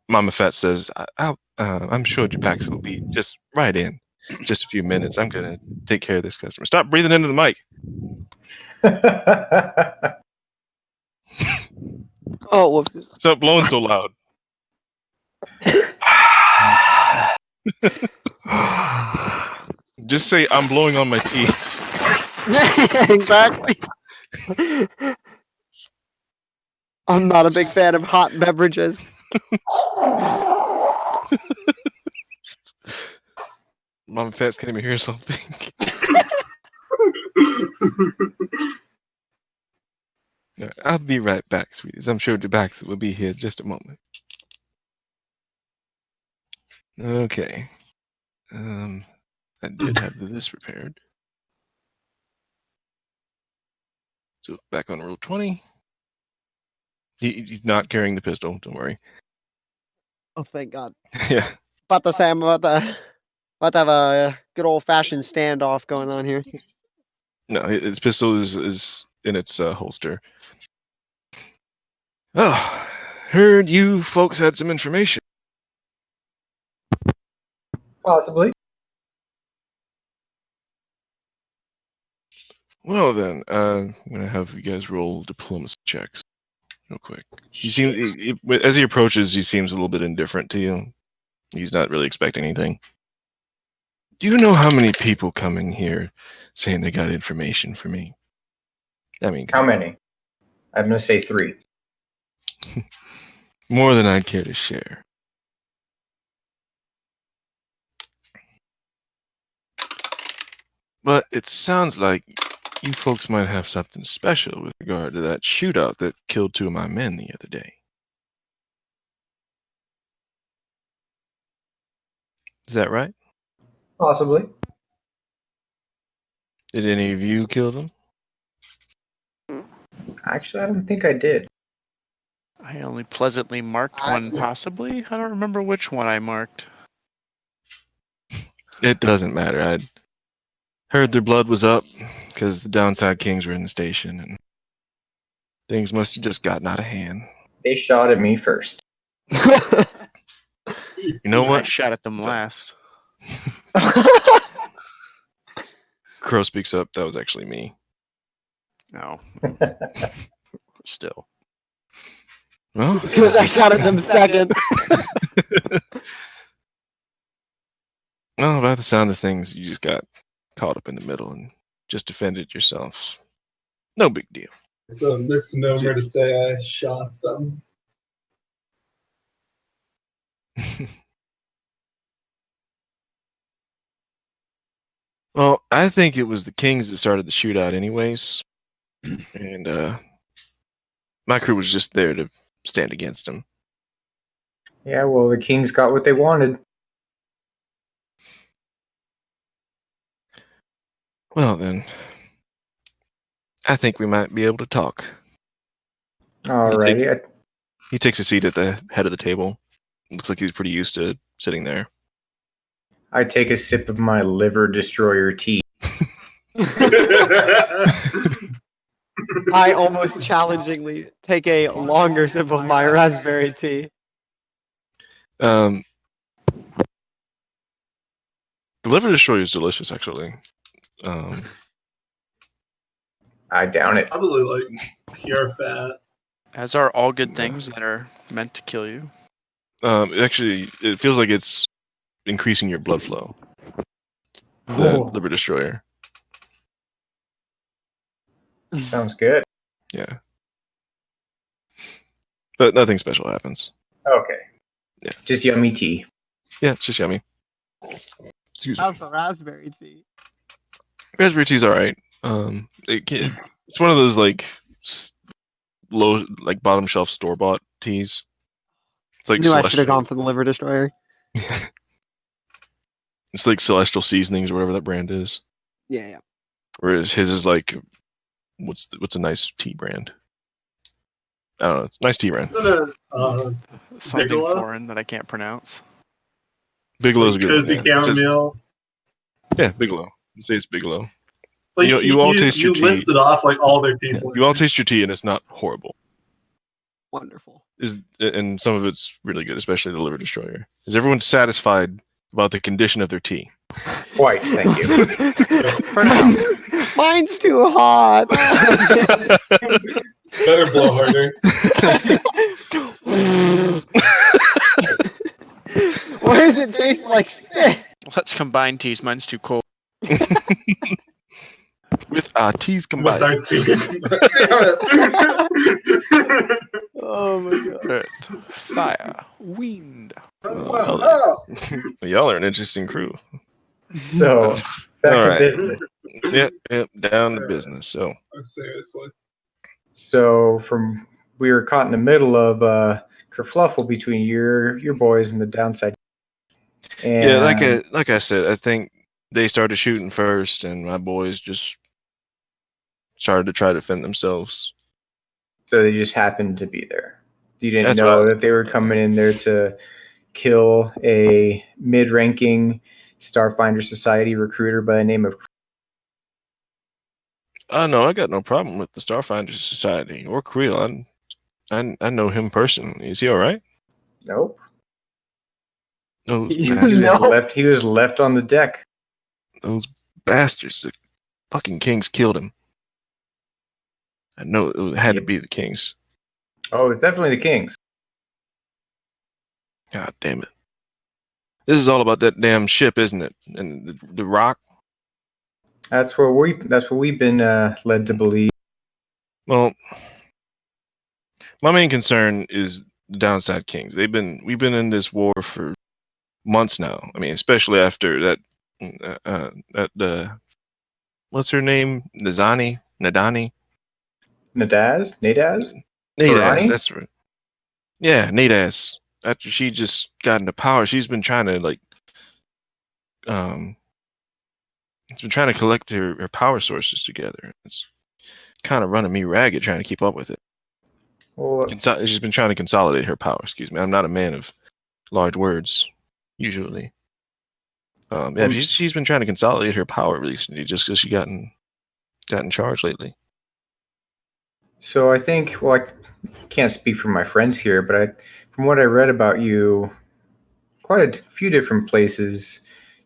Speaker 1: Mama Fat says, "I'm sure Japax will be just right in. Just a few minutes. I'm gonna take care of this customer. Stop breathing into the mic."
Speaker 6: Oh, whoops.
Speaker 1: Stop blowing so loud. Just say, "I'm blowing on my tea."
Speaker 6: Exactly. I'm not a big fan of hot beverages.
Speaker 1: Mama Fat's can't even hear something. I'll be right back, sweeties. I'm sure Japax will be here in just a moment. Okay. I did have this prepared. So back on roll 20. He's not carrying the pistol. Don't worry.
Speaker 6: Oh, thank God.
Speaker 1: Yeah.
Speaker 6: About to say I'm about to have a good old fashioned standoff going on here.
Speaker 1: No, his pistol is in its holster. Oh, heard you folks had some information.
Speaker 5: Possibly.
Speaker 1: Well then, I'm gonna have you guys roll diplomacy checks real quick. As he approaches, he seems a little bit indifferent to you. He's not really expecting anything. Do you know how many people coming here saying they got information for me? I mean,
Speaker 5: How many? I'm going to say 3.
Speaker 1: more than I'd care to share. But it sounds like you folks might have something special with regard to that shootout that killed 2 of my men the other day. Is that right?
Speaker 5: Possibly.
Speaker 1: Did any of you kill them?
Speaker 5: Actually, I don't think I did.
Speaker 3: I only pleasantly marked one, possibly. I don't remember which one I marked.
Speaker 1: It doesn't matter. I'd heard their blood was up because the downside kings were in the station, and things must have just gotten out of hand.
Speaker 5: They shot at me first.
Speaker 1: You know
Speaker 3: I
Speaker 1: what?
Speaker 3: shot at them last.
Speaker 1: Crow speaks up. That was actually me.
Speaker 3: No. Still.
Speaker 1: Well,
Speaker 6: Because I shot at them second.
Speaker 1: well, by the sound of things, you just got caught up in the middle and just defended yourselves. No big deal.
Speaker 2: It's a misnomer to say I shot them.
Speaker 1: Well, I think it was the Kings that started the shootout anyways. And my crew was just there to stand against them.
Speaker 5: Yeah, well, the Kings got what they wanted.
Speaker 1: Well then, I think we might be able to talk.
Speaker 5: Alrighty.
Speaker 1: He takes a seat at the head of the table. Looks like he's pretty used to sitting there.
Speaker 5: I take a sip of my liver destroyer tea.
Speaker 6: I almost challengingly take a longer sip of my raspberry tea.
Speaker 1: The liver destroyer is delicious, actually.
Speaker 5: I down it.
Speaker 2: Probably like pure fat.
Speaker 3: As are all good things that are meant to kill you.
Speaker 1: Actually, it feels like it's increasing your blood flow. The
Speaker 6: Oh.
Speaker 1: Liver Destroyer.
Speaker 5: Sounds good.
Speaker 1: Yeah. But nothing special happens.
Speaker 5: Okay.
Speaker 1: Yeah.
Speaker 5: Just yummy tea.
Speaker 1: Yeah, it's just yummy. Excuse me.
Speaker 6: How's the raspberry tea?
Speaker 1: Raspberry tea's all right. It's one of those like low, like bottom shelf store bought teas. It's like
Speaker 6: I knew I should have
Speaker 1: celestial.
Speaker 6: gone for the liver destroyer.
Speaker 1: It's like Celestial Seasonings or whatever that brand is.
Speaker 6: Yeah.
Speaker 1: Whereas his is like, what's a nice tea brand? I don't know. It's a nice tea brand.
Speaker 2: Isn't it
Speaker 3: Something
Speaker 2: Bigelow?
Speaker 3: foreign that I can't pronounce.
Speaker 1: Bigelow's
Speaker 2: Like
Speaker 1: a good one.
Speaker 2: cozy
Speaker 1: Yeah. It's just-
Speaker 2: chamomile?
Speaker 1: yeah, Bigelow. You say it's Bigelow.
Speaker 2: Like
Speaker 1: You all taste your
Speaker 2: you
Speaker 1: tea.
Speaker 2: listed off like all their tea
Speaker 1: Yeah,
Speaker 2: flavors.
Speaker 1: you all taste your tea, and it's not horrible.
Speaker 6: Wonderful.
Speaker 1: And some of it's really good, especially the Liver Destroyer. Is everyone satisfied about the condition of their tea?
Speaker 5: Quite, thank you.
Speaker 2: For now.
Speaker 6: Mine's too hot.
Speaker 2: Better blow harder.
Speaker 6: Why does it taste like spit?
Speaker 3: Let's combine teas. Mine's too cold.
Speaker 1: With our teas
Speaker 2: With
Speaker 1: combined.
Speaker 2: our tea. Damn it.
Speaker 6: Oh my god.
Speaker 3: Earth, fire, wind.
Speaker 1: Y'all are an interesting crew.
Speaker 5: So, back
Speaker 1: All
Speaker 5: to
Speaker 1: right.
Speaker 5: business.
Speaker 1: Yep, down to business. So,
Speaker 2: Seriously.
Speaker 5: So, we were caught in the middle of kerfluffle between your boys and the downside. And
Speaker 1: yeah, like I said, I think they started shooting first, and my boys just started to try to defend themselves.
Speaker 5: so they just happened to be there. You didn't
Speaker 1: That's
Speaker 5: know
Speaker 1: what I-
Speaker 5: that they were coming in there to kill a mid-ranking Starfinder Society recruiter by the name of.
Speaker 1: No, I got no problem with the Starfinder Society or Creel. I know him personally. Is he all right?
Speaker 5: Nope.
Speaker 1: Those
Speaker 6: You
Speaker 1: bastards,
Speaker 5: He was left on the deck.
Speaker 1: those bastards, the fucking Kings killed him. I know it had to be the Kings.
Speaker 5: Oh, it's definitely the Kings.
Speaker 1: God damn it! This is all about that damn ship, isn't it? And the rock.
Speaker 5: That's what we've been led to believe.
Speaker 1: Well, my main concern is the downside Kings. We've been in this war for months now. I mean, especially after that what's her name? Nadani?
Speaker 5: Nadaz?
Speaker 1: Nadaz,
Speaker 5: Barani?
Speaker 1: that's right. Yeah, Nadaz. After she just got into power, she's been trying to it's been trying to collect her power sources together. It's kind of running me ragged trying to keep up with it.
Speaker 5: Well,
Speaker 1: She's been trying to consolidate her power. Excuse me. I'm not a man of large words usually. Yeah, she's been trying to consolidate her power recently, just because she got in charge lately.
Speaker 5: so I think, well, I can't speak for my friends here, but from what I read about you, quite a few different places,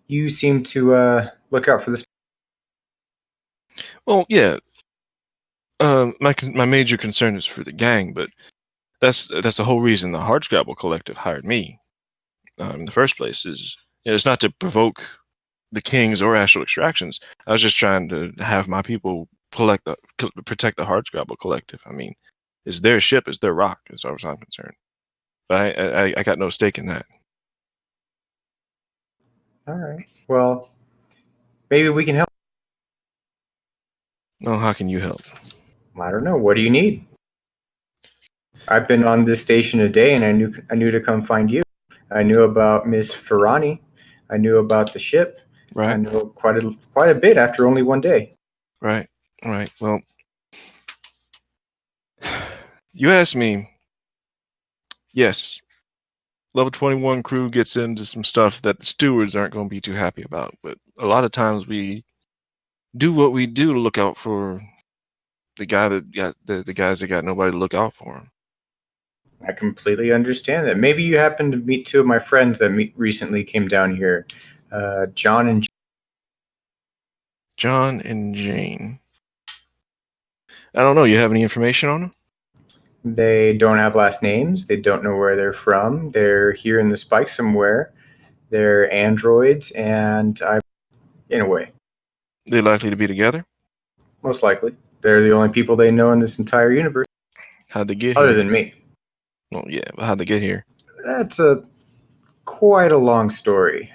Speaker 5: you seem to look out for this.
Speaker 1: Well, yeah. My major concern is for the gang, but that's the whole reason the Hardscrabble Collective hired me in the first place. It's not to provoke the Kings or Astral Extractions. I was just trying to have my people protect the Hardscrabble Collective. I mean, it's their ship, it's their rock, as far as I'm concerned. But I got no stake in that.
Speaker 5: All right. Well, maybe we can help.
Speaker 1: No, how can you help?
Speaker 5: I don't know. What do you need? I've been on this station a day, and I knew to come find you. I knew about Miss Ferrani. I knew about the ship. I
Speaker 1: Right,
Speaker 5: know quite a bit after only one day.
Speaker 1: right. Well, you asked me. Yes, level 21 crew gets into some stuff that the stewards aren't going to be too happy about. But a lot of times we do what we do to look out for the guy that got the guys that got nobody to look out for him.
Speaker 5: I completely understand that. Maybe you happened to meet two of my friends that recently came down here, John and.
Speaker 1: John and Jane. I don't know. You have any information on them?
Speaker 5: They don't have last names. They don't know where they're from. They're here in the spike somewhere. They're androids, and in a way,
Speaker 1: They're likely to be together.
Speaker 5: most likely. They're the only people they know in this entire universe,
Speaker 1: How'd they get
Speaker 5: other
Speaker 1: here?
Speaker 5: than me.
Speaker 1: Well, yeah, but how'd they get here?
Speaker 5: That's quite a long story.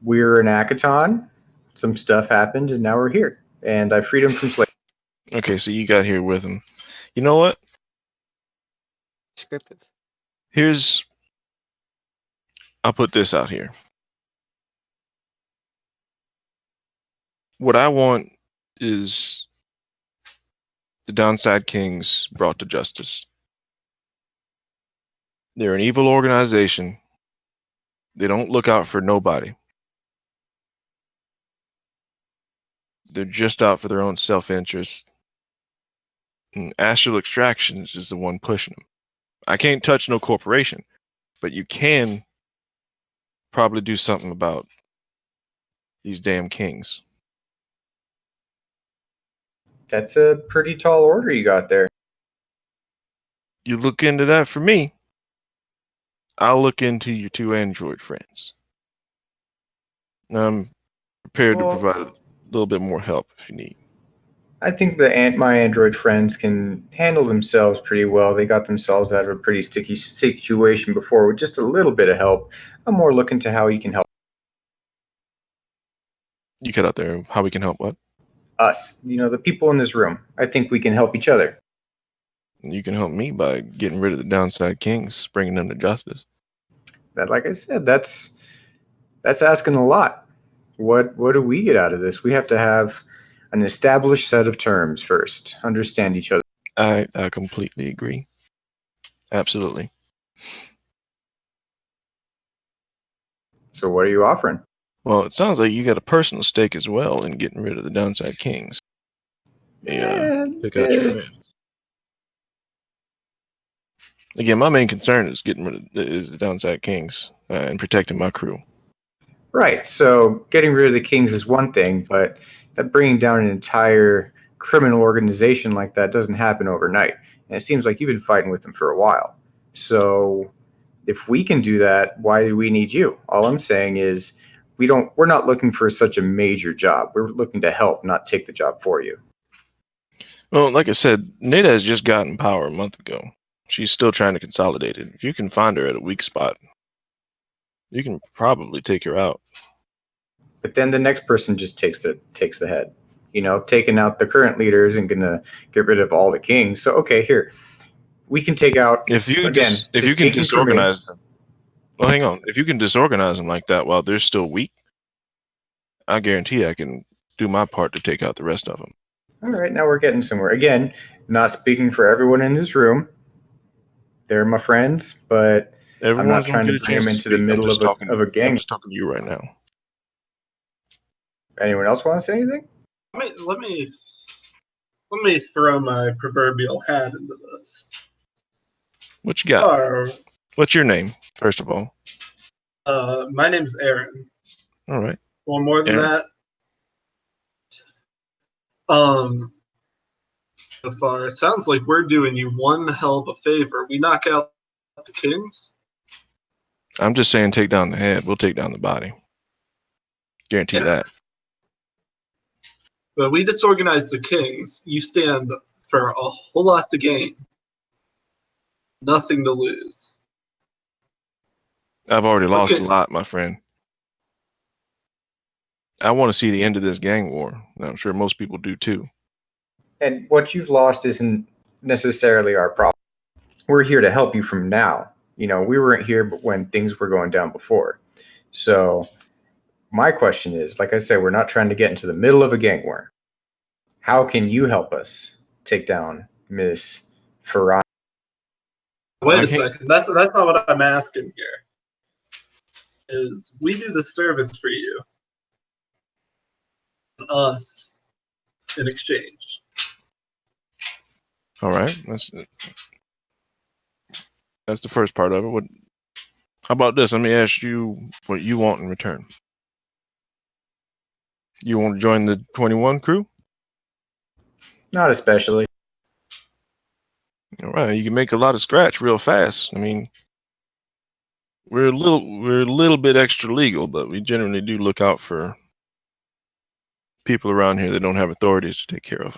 Speaker 5: We're in Akaton. Some stuff happened, and now we're here. And I freed him from slavery.
Speaker 1: Okay, so you got here with them. You know what?
Speaker 6: Descriptive.
Speaker 1: I'll put this out here. What I want is the Downside Kings brought to justice. They're an evil organization. They don't look out for nobody. They're just out for their own self-interest. And Astral Extractions is the one pushing them. I can't touch no corporation, but you can probably do something about these damn kings.
Speaker 5: That's a pretty tall order you got there.
Speaker 1: You look into that for me, I'll look into your two android friends. I'm prepared to provide a little bit more help if you need.
Speaker 5: I think my android friends can handle themselves pretty well. They got themselves out of a pretty sticky situation before with just a little bit of help. I'm more looking to how you can help
Speaker 1: You cut out there. How we can help? What?
Speaker 5: us. The people in this room. I think we can help each other.
Speaker 1: You can help me by getting rid of the Downside Kings, bringing them to justice.
Speaker 5: That, like I said, that's asking a lot. What do we get out of this? We have to have an established set of terms first. Understand each other.
Speaker 1: I completely agree. Absolutely.
Speaker 5: So what are you offering?
Speaker 1: Well, it sounds like you got a personal stake as well in getting rid of the Downside Kings. Pick out your friend. Again, my main concern is getting rid of the Downside Kings and protecting my crew.
Speaker 5: Right. So getting rid of the kings is one thing, but bringing down an entire criminal organization like that doesn't happen overnight. And it seems like you've been fighting with them for a while. So if we can do that, why do we need you? All I'm saying is we're not looking for such a major job. We're looking to help, not take the job for you.
Speaker 1: Well, like I said, Nada has just gotten power a month ago. She's still trying to consolidate it. If you can find her at a weak spot, you can probably take her out.
Speaker 5: But then the next person just takes the head. Taking out the current leader isn't going to get rid of all the kings. So okay, here we can take out.
Speaker 1: If you can disorganize them, well, hang on. If you can disorganize them like that while they're still weak, I guarantee I can do my part to take out the rest of them.
Speaker 5: All right, now we're getting somewhere. Again, not speaking for everyone in this room. They're my friends, but I'm not trying to bring them into the middle of a gang.
Speaker 1: I'm just talking to you right now.
Speaker 5: Anyone else want to say anything?
Speaker 2: Let me throw my proverbial hat into this.
Speaker 1: What you got? What's your name, first of all?
Speaker 2: My name's Aaron.
Speaker 1: All right.
Speaker 2: Well, more than that, so far, it sounds like we're doing you one hell of a favor. We knock out the kings.
Speaker 1: I'm just saying, take down the head. We'll take down the body. Guarantee that.
Speaker 2: But we disorganize the kings. You stand for a whole lot to gain. Nothing to lose.
Speaker 1: I've already lost a lot, my friend. I want to see the end of this gang war. And I'm sure most people do too.
Speaker 5: And what you've lost isn't necessarily our problem. We're here to help you from now. We weren't here when things were going down before. So my question is, like I said, we're not trying to get into the middle of a gang war. How can you help us take down Miss Farah?
Speaker 2: Wait a second. That's not what I'm asking here. Is we do the service for you. Us in exchange.
Speaker 1: All right. That's the first part of it. How about this? Let me ask you what you want in return. You want to join the 21 crew?
Speaker 5: Not especially.
Speaker 1: right, you can make a lot of scratch real fast. I mean, we're a little bit extra legal, but we generally do look out for people around here that don't have authorities to take care of.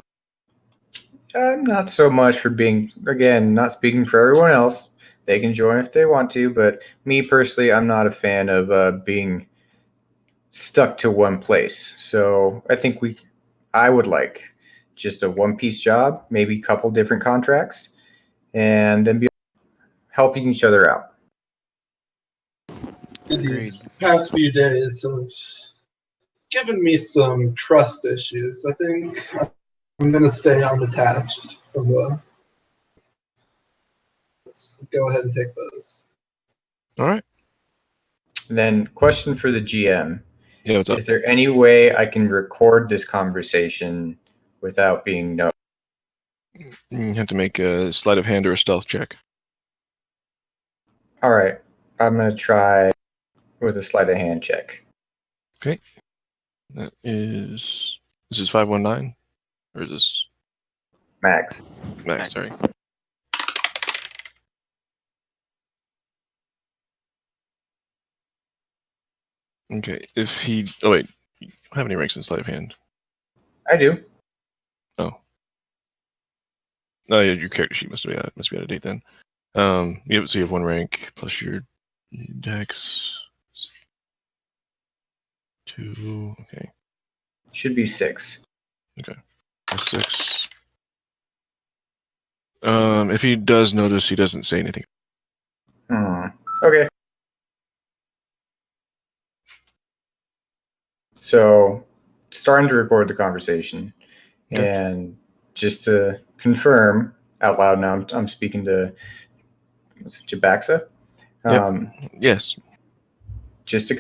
Speaker 5: Not so much for being, again, not speaking for everyone else. They can join if they want to, but me personally, I'm not a fan of being stuck to one place. So I think I would like just a one-piece job, maybe a couple different contracts, and then be helping each other out.
Speaker 2: These past few days have given me some trust issues. I think I'm going to stay unattached from the. Let's go ahead and take those.
Speaker 1: All right.
Speaker 5: Then, question for the GM.
Speaker 1: Yeah, what's up?
Speaker 5: Is there any way I can record this conversation without being known?
Speaker 1: You have to make a sleight of hand or a stealth check.
Speaker 5: All right. I'm going to try with a sleight of hand check.
Speaker 1: Okay. That is. This is 519? Or is this.
Speaker 5: Max.
Speaker 1: Max, sorry. Okay. If he. Oh, wait. You don't have any ranks in sleight of hand.
Speaker 5: I do.
Speaker 1: Oh. Oh, yeah, your character sheet must be out of date then. So you have one rank plus your dex. 2. Okay.
Speaker 5: Should be 6.
Speaker 1: A 6. If he does notice, he doesn't say anything.
Speaker 5: Okay. So, starting to record the conversation, and just to confirm out loud now, I'm speaking to Jabaxa.
Speaker 1: Yes.
Speaker 5: Just a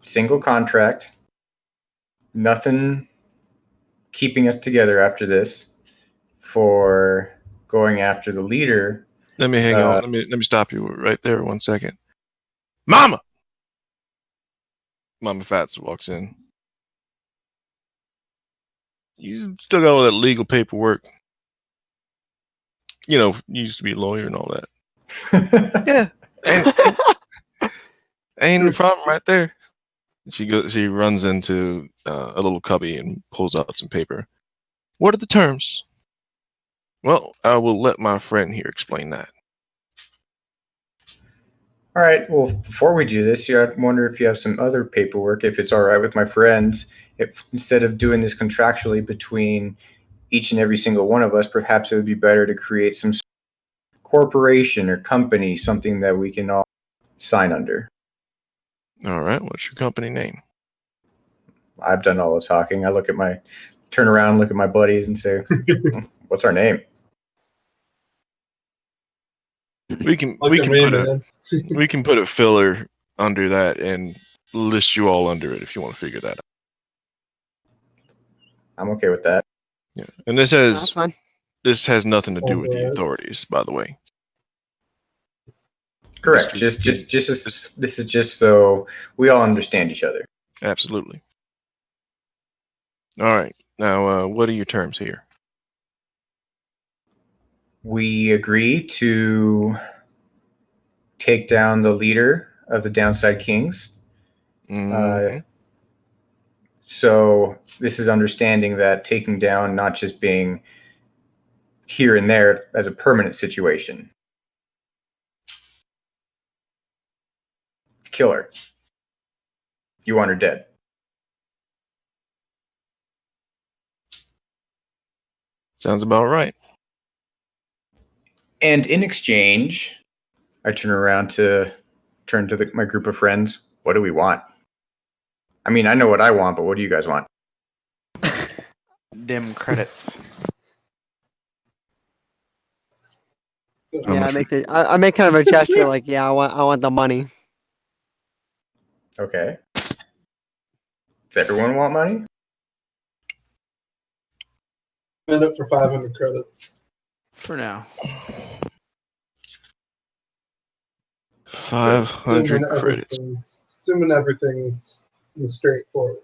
Speaker 5: single contract. Nothing keeping us together after this for going after the leader.
Speaker 1: Let me hang on. Let me stop you right there 1 second. Mama Fats walks in. You still got all that legal paperwork. You know, you used to be a lawyer and all that. Yeah. Ain't the problem right there. She runs into a little cubby and pulls out some paper. What are the terms? Well, I will let my friend here explain that.
Speaker 5: All right. Well, before we do this, I wonder if you have some other paperwork, if it's all right with my friends, if instead of doing this contractually between each and every single one of us, perhaps it would be better to create some corporation or company, something that we can all sign under.
Speaker 1: All right. What's your company name?
Speaker 5: I've done all the talking. I turn around, look at my buddies, and say, "What's our name?"
Speaker 1: We can put a filler under that and list you all under it if you want to figure that out.
Speaker 5: I'm okay with that.
Speaker 1: Yeah, and this
Speaker 6: That's fine.
Speaker 1: has nothing to do with the authorities, by the way.
Speaker 5: Correct. This is just so we all understand each other.
Speaker 1: Absolutely. All right. Now, what are your terms here?
Speaker 5: We agree to take down the leader of the Downside Kings.
Speaker 1: Mm-hmm.
Speaker 5: So this is understanding that taking down, not just being here and there as a permanent situation. It's killer. You want her dead.
Speaker 1: Sounds about right.
Speaker 5: And in exchange, I turn to my group of friends. What do we want? I mean, I know what I want, but what do you guys want?
Speaker 3: Dim credits.
Speaker 6: Yeah, I make kind of a gesture like, yeah, I want the money.
Speaker 5: Okay. Does everyone want money?
Speaker 2: I'm in it for 500 credits.
Speaker 3: For now.
Speaker 1: 500 credits.
Speaker 2: Assuming everything's straightforward.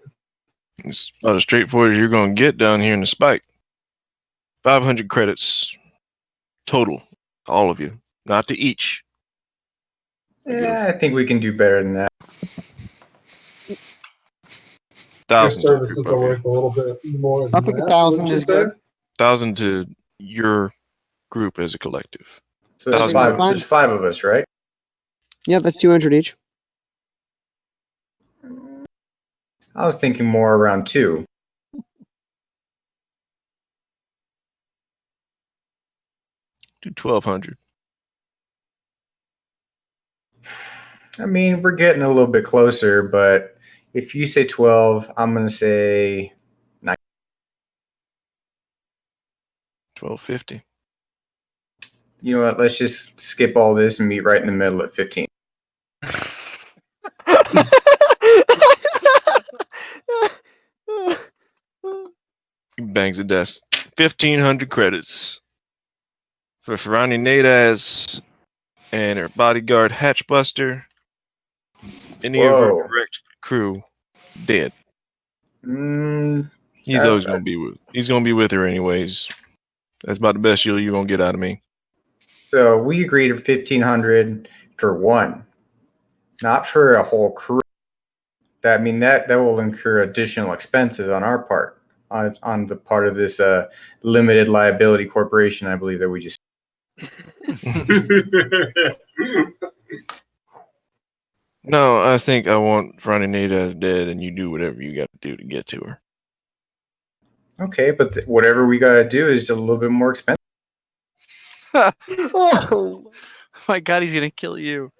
Speaker 1: It's about as straightforward as you're going to get down here in the spike. 500 credits total All of you. Not to each.
Speaker 5: Yeah, I think we can do better than that.
Speaker 2: Your
Speaker 1: 1,000 to the
Speaker 2: services
Speaker 1: group
Speaker 2: are
Speaker 1: of you.
Speaker 2: worth a little bit more
Speaker 6: I
Speaker 2: than
Speaker 6: think
Speaker 2: that.
Speaker 6: 1,000
Speaker 2: What'd you
Speaker 6: is
Speaker 2: say?
Speaker 6: good.
Speaker 1: 1,000 to your group as a collective.
Speaker 5: So there's
Speaker 1: 1,000
Speaker 6: that's
Speaker 5: five.
Speaker 6: fine.
Speaker 5: There's 5 of us, right?
Speaker 6: Yeah, that's 200 each.
Speaker 5: I was thinking more around 2.
Speaker 1: to 1,200.
Speaker 5: I mean, we're getting a little bit closer, but if you say 12, I'm gonna say 9.
Speaker 1: 1,250.
Speaker 5: You know what? Let's just skip all this and meet right in the middle at 15.
Speaker 1: He bangs the desk. 1,500 credits for Ferrani Nadaz and her bodyguard Hatchbuster. Any of her
Speaker 5: Whoa.
Speaker 1: direct crew dead.
Speaker 5: Mm,
Speaker 1: He's
Speaker 5: I-
Speaker 1: always gonna be with. He's gonna be with her anyways. That's about the best you're gonna get out of me.
Speaker 5: so we agreed to 1,500 for one, not for a whole crew. That will incur additional expenses on our part, on the part of this limited liability corporation. I believe that we just.
Speaker 1: No, I think I want Ferrani Nadaz dead, and you do whatever you got to do to get to her.
Speaker 5: Okay, but whatever we gotta do is just a little bit more expensive.
Speaker 6: Oh,
Speaker 3: My God, he's gonna kill you.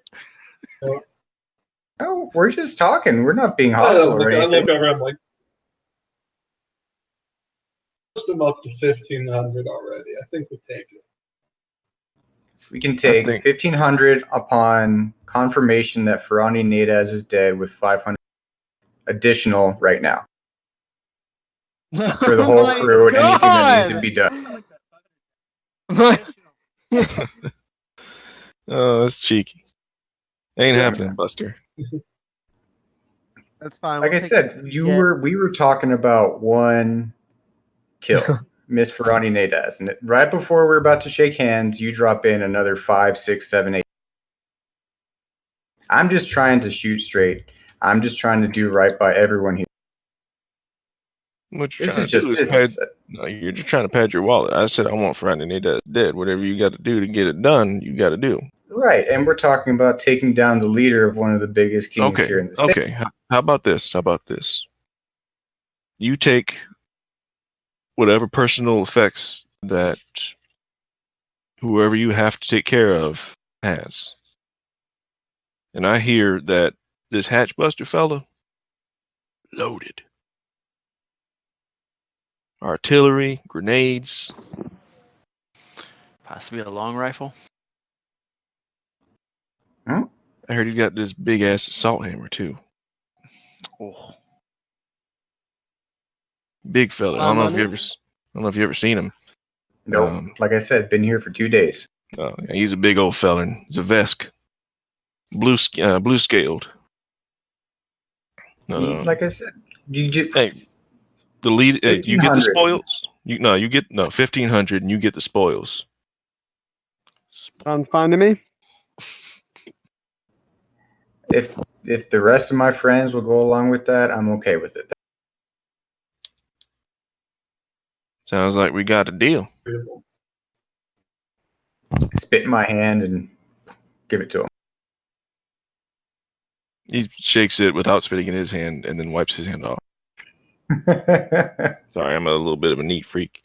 Speaker 5: No, we're just talking. We're not being
Speaker 2: I
Speaker 5: hostile or
Speaker 2: look
Speaker 5: anything.
Speaker 2: over, I'm like, pushed them up to 1,500 already. I think we take it.
Speaker 5: We can take
Speaker 1: think-
Speaker 5: 1,500 upon confirmation that Ferrani Nadaz is dead, with 500 additional right now for the whole
Speaker 6: my
Speaker 5: crew and anything that needs to
Speaker 6: God!
Speaker 5: be done.
Speaker 1: Oh, that's cheeky. Ain't
Speaker 5: Yeah.
Speaker 1: happening, Buster.
Speaker 6: That's fine.
Speaker 5: Like
Speaker 6: we'll
Speaker 5: I
Speaker 6: take
Speaker 5: said, we were talking about one kill, Miss Ferrani Nadaz, and right before we're about to shake hands, you drop in another 5, 6, 7, 8. I'm just trying to shoot straight. I'm just trying to do right by everyone here.
Speaker 1: What you're
Speaker 5: This
Speaker 1: trying
Speaker 5: is
Speaker 1: to
Speaker 5: just
Speaker 1: do is
Speaker 5: business.
Speaker 1: pad. No, you're just trying to pad your wallet. I said I want Ferrani Nadaz dead. Whatever you got to do to get it done, you got to do.
Speaker 5: Right, and we're talking about taking down the leader of one of the biggest kings here in the state.
Speaker 1: Okay. How about this? How about this? You take whatever personal effects that whoever you have to take care of has. And I hear that this Hatchbuster fella loaded. Artillery, grenades.
Speaker 3: Possibly a long rifle.
Speaker 1: I heard he got this big ass assault hammer too.
Speaker 3: Oh,
Speaker 1: Big fella. I
Speaker 6: Wow,
Speaker 1: don't know
Speaker 6: money.
Speaker 1: if you ever seen him.
Speaker 5: Nope. Like I said, been here for 2 days.
Speaker 1: Yeah, he's a big old fella. He's a Vesk. Blue scaled.
Speaker 5: Like I said, you just
Speaker 1: Hey, the lead. Hey, you get the
Speaker 5: 1,500.
Speaker 1: spoils. You get 1,500, and you get the spoils.
Speaker 6: Sounds fine to me.
Speaker 5: If the rest of my friends will go along with that, I'm okay with it.
Speaker 1: Sounds like we got a deal.
Speaker 5: Spit in my hand and give it to him.
Speaker 1: He shakes it without spitting in his hand, and then wipes his hand off. Sorry, I'm a little bit of a neat freak.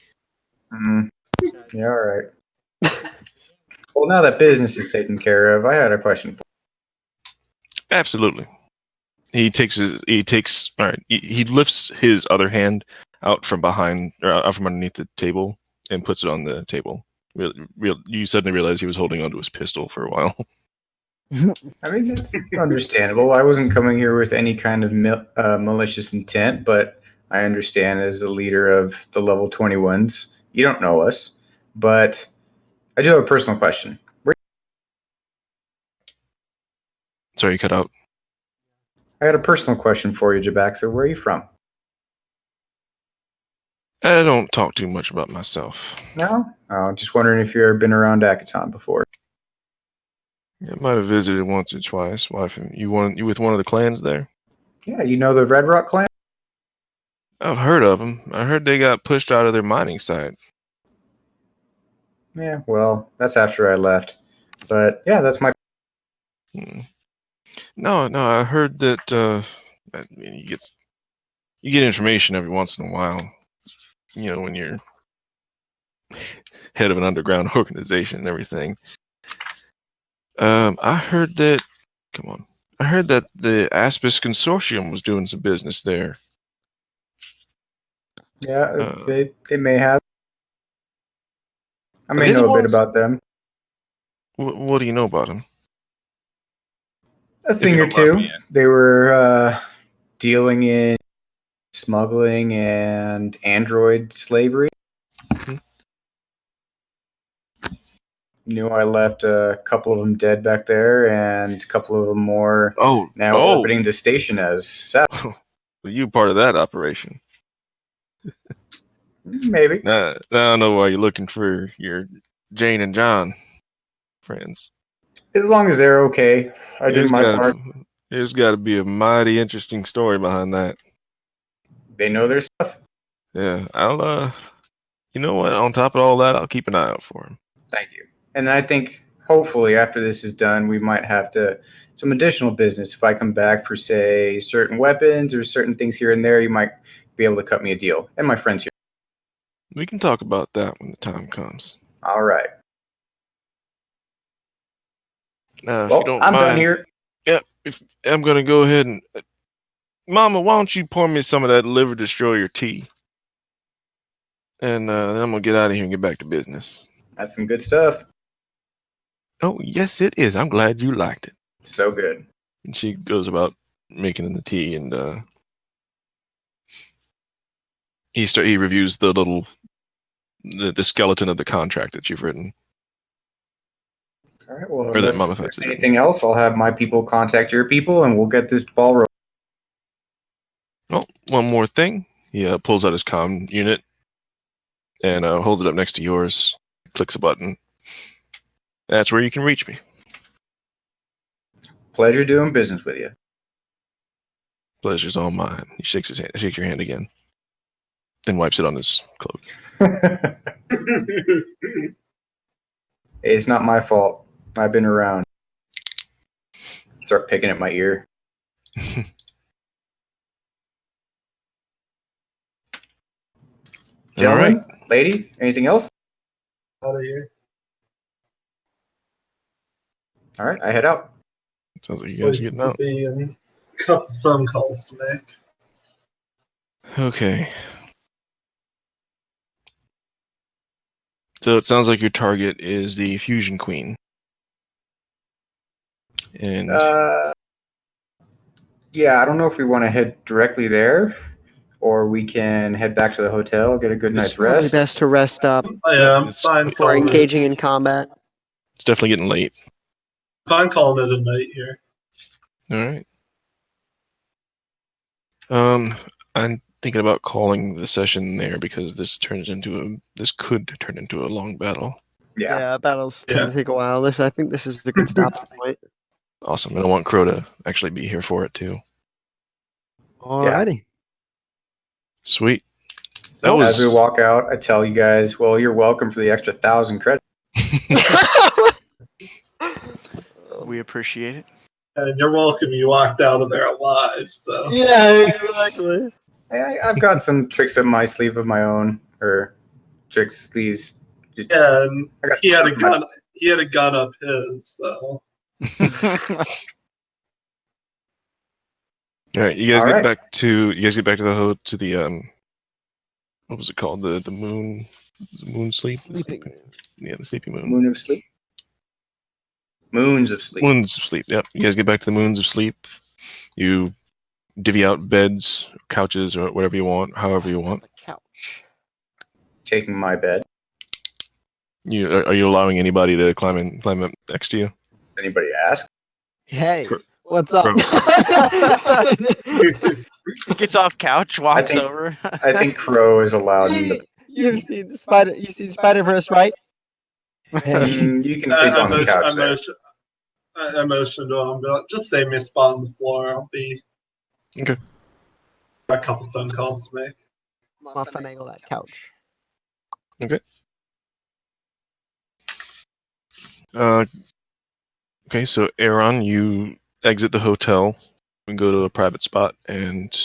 Speaker 5: Yeah, all right. Well, now that business is taken care of, I had a question for
Speaker 1: Absolutely. He lifts his other hand out from behind, or out from underneath the table, and puts it on the table. You suddenly realize he was holding onto his pistol for a while.
Speaker 5: I mean, that's understandable. I wasn't coming here with any kind of malicious intent, but I understand as the leader of the level 21s, you don't know us, but I do have a personal question.
Speaker 1: Sorry, you cut out.
Speaker 5: I got a personal question for you, Jabaxa. Where are you from?
Speaker 1: I don't talk too much about myself.
Speaker 5: No? Oh, just wondering if you've ever been around Akaton before.
Speaker 1: I might have visited once or twice. Wife, you with one of the clans there?
Speaker 5: Yeah, you know the Red Rock clan?
Speaker 1: I've heard of them. I heard they got pushed out of their mining site.
Speaker 5: Yeah, well, that's after I left. But yeah, that's my.
Speaker 1: No, I heard that I mean, you get information every once in a while. When you're head of an underground organization and everything. I heard that. Come on. I heard that the Aspis Consortium was doing some business there.
Speaker 5: Yeah, they may have. I may
Speaker 1: they the
Speaker 5: know a bit
Speaker 1: ones-
Speaker 5: about them.
Speaker 1: What do you know about them?
Speaker 5: A thing or two. They were dealing in smuggling and android slavery.
Speaker 1: Mhm.
Speaker 5: Knew I left a couple of them dead back there, and a couple of them more
Speaker 1: Oh,
Speaker 5: now orbiting the station as satellite.
Speaker 1: You part of that operation?
Speaker 5: Maybe.
Speaker 1: Now I know why you're looking for your Jane and John friends.
Speaker 5: As long as they're okay, I did my part.
Speaker 1: There's got to be a mighty interesting story behind that.
Speaker 5: They know their stuff.
Speaker 1: Yeah, I'll. You know what? On top of all that, I'll keep an eye out for him.
Speaker 5: Thank you. And I think hopefully after this is done, we might have some additional business. If I come back for, say, certain weapons or certain things here and there, you might be able to cut me a deal. And my friends here.
Speaker 1: We can talk about that when the time comes.
Speaker 5: All right.
Speaker 1: Now, if
Speaker 5: Well,
Speaker 1: you don't
Speaker 5: I'm
Speaker 1: mind,
Speaker 5: done here.
Speaker 1: Yeah, if I'm gonna go ahead and, Mama, why don't you pour me some of that liver destroyer tea, and then I'm gonna get out of here and get back to business.
Speaker 5: That's some good stuff.
Speaker 1: Oh, yes, it is. I'm glad you liked it.
Speaker 5: So good.
Speaker 1: And she goes about making the tea, and he reviews the skeleton of the contract that you've written.
Speaker 5: All right. Well,
Speaker 1: Or that
Speaker 5: unless
Speaker 1: Mama
Speaker 5: there's
Speaker 1: Fetch has
Speaker 5: anything else, I'll have my people contact your people, and we'll get this ball rolling.
Speaker 1: Oh, one more thing. He pulls out his comm unit and holds it up next to yours. Clicks a button. That's where you can reach me.
Speaker 5: Pleasure doing business with you.
Speaker 1: Pleasure's all mine. He shakes your hand again, then wipes it on his cloak.
Speaker 5: It's not my fault. I've been around. Start picking at my ear. Gentlemen,
Speaker 1: All right.
Speaker 5: lady, anything else?
Speaker 2: Out of here.
Speaker 5: All right, I head out.
Speaker 1: Sounds like you guys are
Speaker 2: Places
Speaker 1: getting
Speaker 2: to
Speaker 1: out.
Speaker 2: be and a couple phone calls to make.
Speaker 1: Okay. So it sounds like your target is the Fusion Queen. And
Speaker 5: Yeah, I don't know if we want to head directly there, or we can head back to the hotel, get a good night's
Speaker 6: Probably
Speaker 5: rest.
Speaker 6: best to rest up
Speaker 2: I'm
Speaker 1: it's
Speaker 2: fine
Speaker 6: before
Speaker 2: calling
Speaker 6: engaging in combat.
Speaker 1: definitely getting late.
Speaker 2: Fine calling it a night here.
Speaker 1: All right. I'm thinking about calling the session there because this could turn into a long battle.
Speaker 5: Yeah.
Speaker 6: Battles tend
Speaker 2: Yeah.
Speaker 6: to take a while. I think this is a good stopping point.
Speaker 1: Awesome. And I want Crow to actually be here for it too.
Speaker 6: Alrighty.
Speaker 1: Sweet.
Speaker 5: As we walk out, I tell you guys, well, you're welcome for the extra 1,000 credits.
Speaker 3: We appreciate it.
Speaker 2: And you're welcome. You walked out of there alive, so.
Speaker 6: Yeah, exactly.
Speaker 5: I've got some tricks up my sleeve of my own, or tricks sleeves.
Speaker 2: Yeah, and he had a gun. He had a gun up his, so.
Speaker 1: All right, you guys get back to the what was it called? The moon sleep?
Speaker 6: Sleeping.
Speaker 1: Yeah, the sleepy moon.
Speaker 5: Moon of sleep. Moons of sleep.
Speaker 1: Moons of sleep. Yep. You guys get back to the moons of sleep. You divvy out beds, couches, or whatever you want, however you want.
Speaker 6: Couch.
Speaker 5: Taking my bed.
Speaker 1: Are you allowing anybody to climb up next to you?
Speaker 5: Anybody ask?
Speaker 6: Hey. What's up?
Speaker 3: Gets off couch, walks
Speaker 5: think-
Speaker 3: over.
Speaker 5: I think Crow is allowed in the.
Speaker 6: You've seen Spider. You've seen Spider-Verse, right? Hey.
Speaker 5: You can sleep on the couch there.
Speaker 2: I motioned to him, but just save me a spot on the floor. I'll be.
Speaker 1: Okay.
Speaker 2: Got a couple phone calls to make.
Speaker 6: I'm gonna finagle that couch.
Speaker 1: Okay, so Aaron, you exit the hotel and go to a private spot, and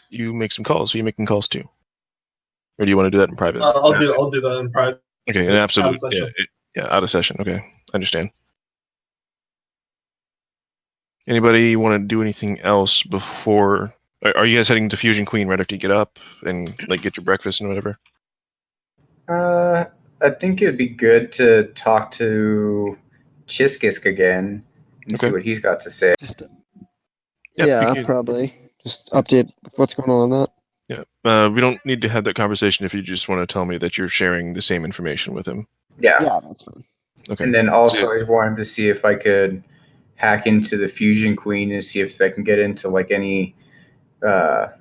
Speaker 1: you make some calls. Are you making calls too, or do you want to do that in private?
Speaker 2: I'll do that in private.
Speaker 1: Okay, an absolute.
Speaker 2: Out of session.
Speaker 1: Out of session. Okay, I understand. Anybody want to do anything else before? Are you guys heading to Fusion Queen right after you get up and like get your breakfast and whatever?
Speaker 5: I think it'd be good to talk to Chiskisk again and see
Speaker 1: Okay.
Speaker 5: what he's got to say.
Speaker 6: Just
Speaker 1: Yeah, we can-
Speaker 6: probably. Just update what's going on that.
Speaker 1: Yeah, we don't need to have that conversation if you just want to tell me that you're sharing the same information with him.
Speaker 5: Yeah.
Speaker 6: Yeah, that's fine.
Speaker 1: Okay.
Speaker 5: And then also I wanted to see if I could hack into the Fusion Queen and see if I can get into like any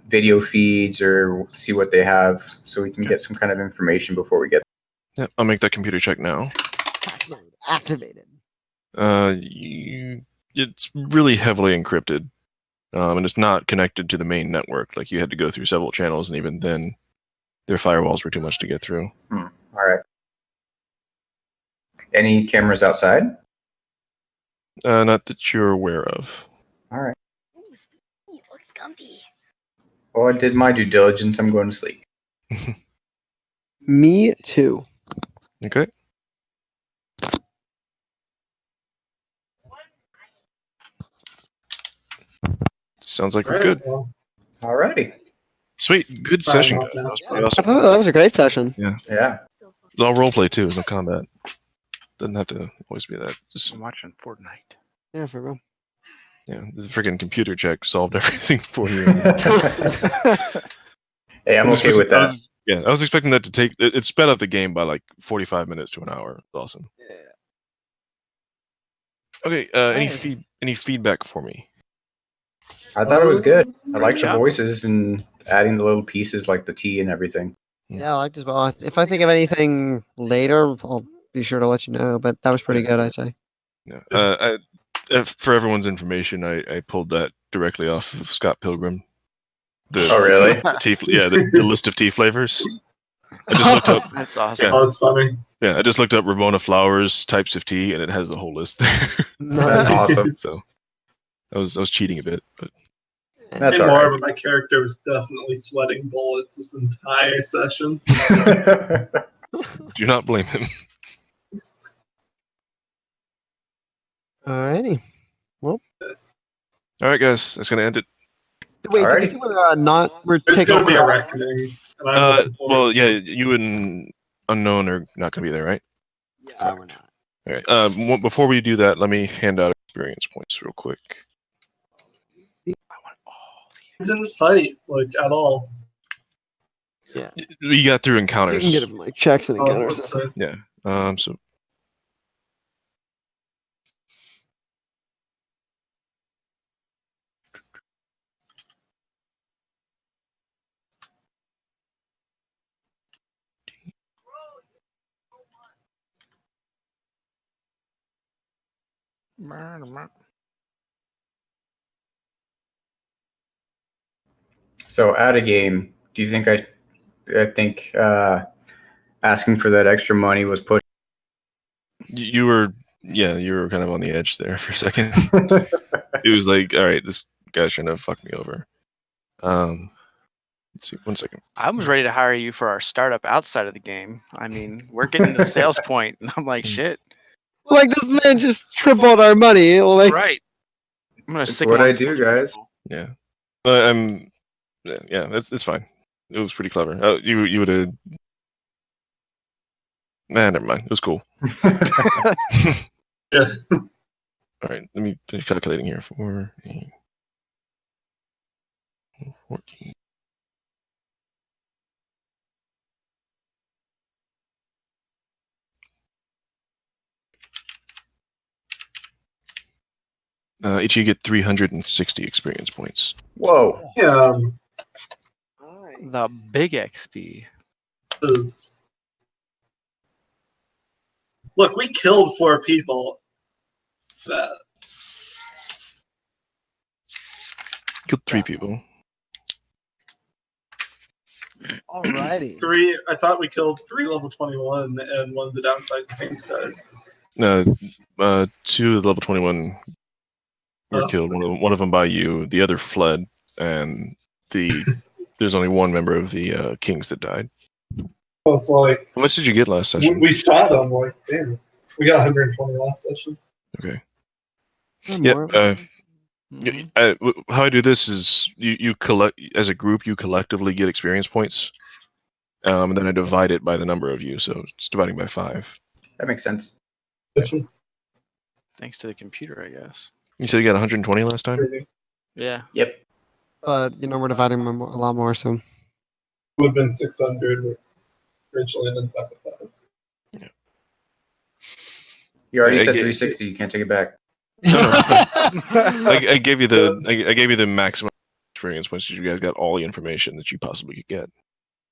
Speaker 5: video feeds or see what they have so we can get some kind of information before we get.
Speaker 1: Yeah, I'll make that computer check now.
Speaker 6: Task mode activated.
Speaker 1: It's really heavily encrypted, and it's not connected to the main network. Like you had to go through several channels, and even then, their firewalls were too much to get through.
Speaker 5: All right. Any cameras outside?
Speaker 1: Not that you're aware of.
Speaker 5: All right.
Speaker 7: Ooh, sweet. Looks comfy.
Speaker 5: Well, I did my due diligence. I'm going to sleep.
Speaker 6: Me too.
Speaker 1: Okay. Sounds like we're good.
Speaker 2: Well,
Speaker 5: All righty.
Speaker 1: Sweet, good
Speaker 2: Fire
Speaker 1: session,
Speaker 2: off
Speaker 1: guys.
Speaker 2: now.
Speaker 1: That was pretty
Speaker 6: I
Speaker 1: awesome.
Speaker 6: thought that was a great session.
Speaker 5: Yeah.
Speaker 1: It's all roleplay too. There's no combat. Doesn't have to always be that. Just
Speaker 3: I'm watching Fortnite.
Speaker 6: Yeah, for real.
Speaker 1: yeah, the freaking computer check solved everything for you.
Speaker 5: Hey, I'm okay with that.
Speaker 1: I was expecting that to take. It sped up the game by like 45 minutes to an hour. It's awesome. Okay. Any feedback for me?
Speaker 5: I thought it was good. I like the
Speaker 3: job.
Speaker 5: voices and adding the little pieces like the tea and everything.
Speaker 6: Yeah, I liked it as well. If I think of anything later, I'll be sure to let you know. But that was pretty good, I'd say.
Speaker 1: Yeah. For everyone's information, I pulled that directly off of Scott Pilgrim.
Speaker 5: Oh, really?
Speaker 1: The tea, the list of tea flavors. I just looked up.
Speaker 3: That's awesome.
Speaker 2: Oh, it's funny.
Speaker 1: Yeah, I just looked up Ramona Flowers types of tea, and it has the whole list there.
Speaker 5: That's awesome.
Speaker 1: So I was cheating a bit, but
Speaker 5: That's
Speaker 2: Hey,
Speaker 5: all
Speaker 2: more,
Speaker 5: right.
Speaker 2: but my character was definitely sweating bullets this entire session.
Speaker 1: do not blame him.
Speaker 6: Alrighty.
Speaker 1: All right, guys, that's gonna end it.
Speaker 6: Wait, did we
Speaker 5: Alrighty.
Speaker 6: say we're
Speaker 2: There's
Speaker 6: taking
Speaker 2: going to be a
Speaker 6: over?
Speaker 2: reckoning. And I'm looking forward
Speaker 1: Well,
Speaker 2: to
Speaker 1: yeah,
Speaker 2: this.
Speaker 1: you and Unknown are not gonna be there, right?
Speaker 6: Yeah, we're not.
Speaker 1: All right. Before we do that, let me hand out experience points real quick.
Speaker 2: He didn't fight, like, at all.
Speaker 1: We got through
Speaker 6: You
Speaker 1: encounters.
Speaker 6: can get him like checks and
Speaker 2: Oh,
Speaker 6: encounters.
Speaker 2: okay.
Speaker 1: Yeah. So
Speaker 5: So, at a game, do you think I think asking for that extra money was pushed?
Speaker 1: you were kind of on the edge there for a second. It was like, all right, this guy's trying to fuck me over. Let's see, 1 second.
Speaker 3: I was ready to hire you for our startup outside of the game. I mean, we're getting to the sales point, and I'm like, shit.
Speaker 6: Like this man just tripled our money. Like,
Speaker 3: Right. I'm gonna
Speaker 5: It's
Speaker 3: stick
Speaker 5: what
Speaker 3: him on
Speaker 5: I
Speaker 3: some
Speaker 5: do,
Speaker 3: other
Speaker 5: guys.
Speaker 3: people.
Speaker 1: Yeah, but it's fine. It was pretty clever. Oh, you would have. Nah, never mind. It was cool.
Speaker 2: Yeah.
Speaker 1: All right, let me finish calculating here. 4, 8, 14. Each of you get 360 experience points.
Speaker 5: Whoa.
Speaker 2: Yeah,
Speaker 3: The big XP.
Speaker 2: is look, we killed 4 people. That
Speaker 1: Killed 3 people.
Speaker 6: Alrighty.
Speaker 2: 3. I thought we killed 3 level 21, and one of the downside things died.
Speaker 1: 2 of the level 21 were
Speaker 2: Oh,
Speaker 1: killed.
Speaker 2: okay.
Speaker 1: One of them by you. The other fled, and there's only one member of the Kings that died.
Speaker 2: I was like,
Speaker 1: How much did you get last session?
Speaker 2: we shot him. Like, damn, we got 120 last session.
Speaker 1: Okay.
Speaker 6: Or
Speaker 1: Yeah.
Speaker 6: more.
Speaker 1: How I do this is you collect as a group. You collectively get experience points, and then I divide it by the number of you. So it's dividing by 5.
Speaker 5: That makes sense.
Speaker 3: Thanks to the computer, I guess.
Speaker 1: You said you got 120 last time.
Speaker 3: Yeah.
Speaker 5: Yep.
Speaker 6: But we're dividing them a lot more, so.
Speaker 2: Would have been 600 originally, and then back with 5.
Speaker 5: You already
Speaker 1: I
Speaker 5: said
Speaker 1: get-
Speaker 5: 360. You can't take it back.
Speaker 1: No, I gave you I gave you the maximum experience points. You guys got all the information that you possibly could get.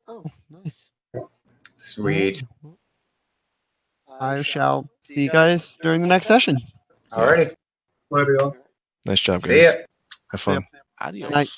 Speaker 6: Oh, nice.
Speaker 5: Sweet.
Speaker 6: I shall see you guys during the next session.
Speaker 5: Alrighty.
Speaker 2: Later, y'all.
Speaker 1: Nice job, guys.
Speaker 5: See ya.
Speaker 1: Have
Speaker 6: See ya.
Speaker 1: fun.
Speaker 3: Adios.
Speaker 6: Night.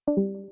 Speaker 4: you.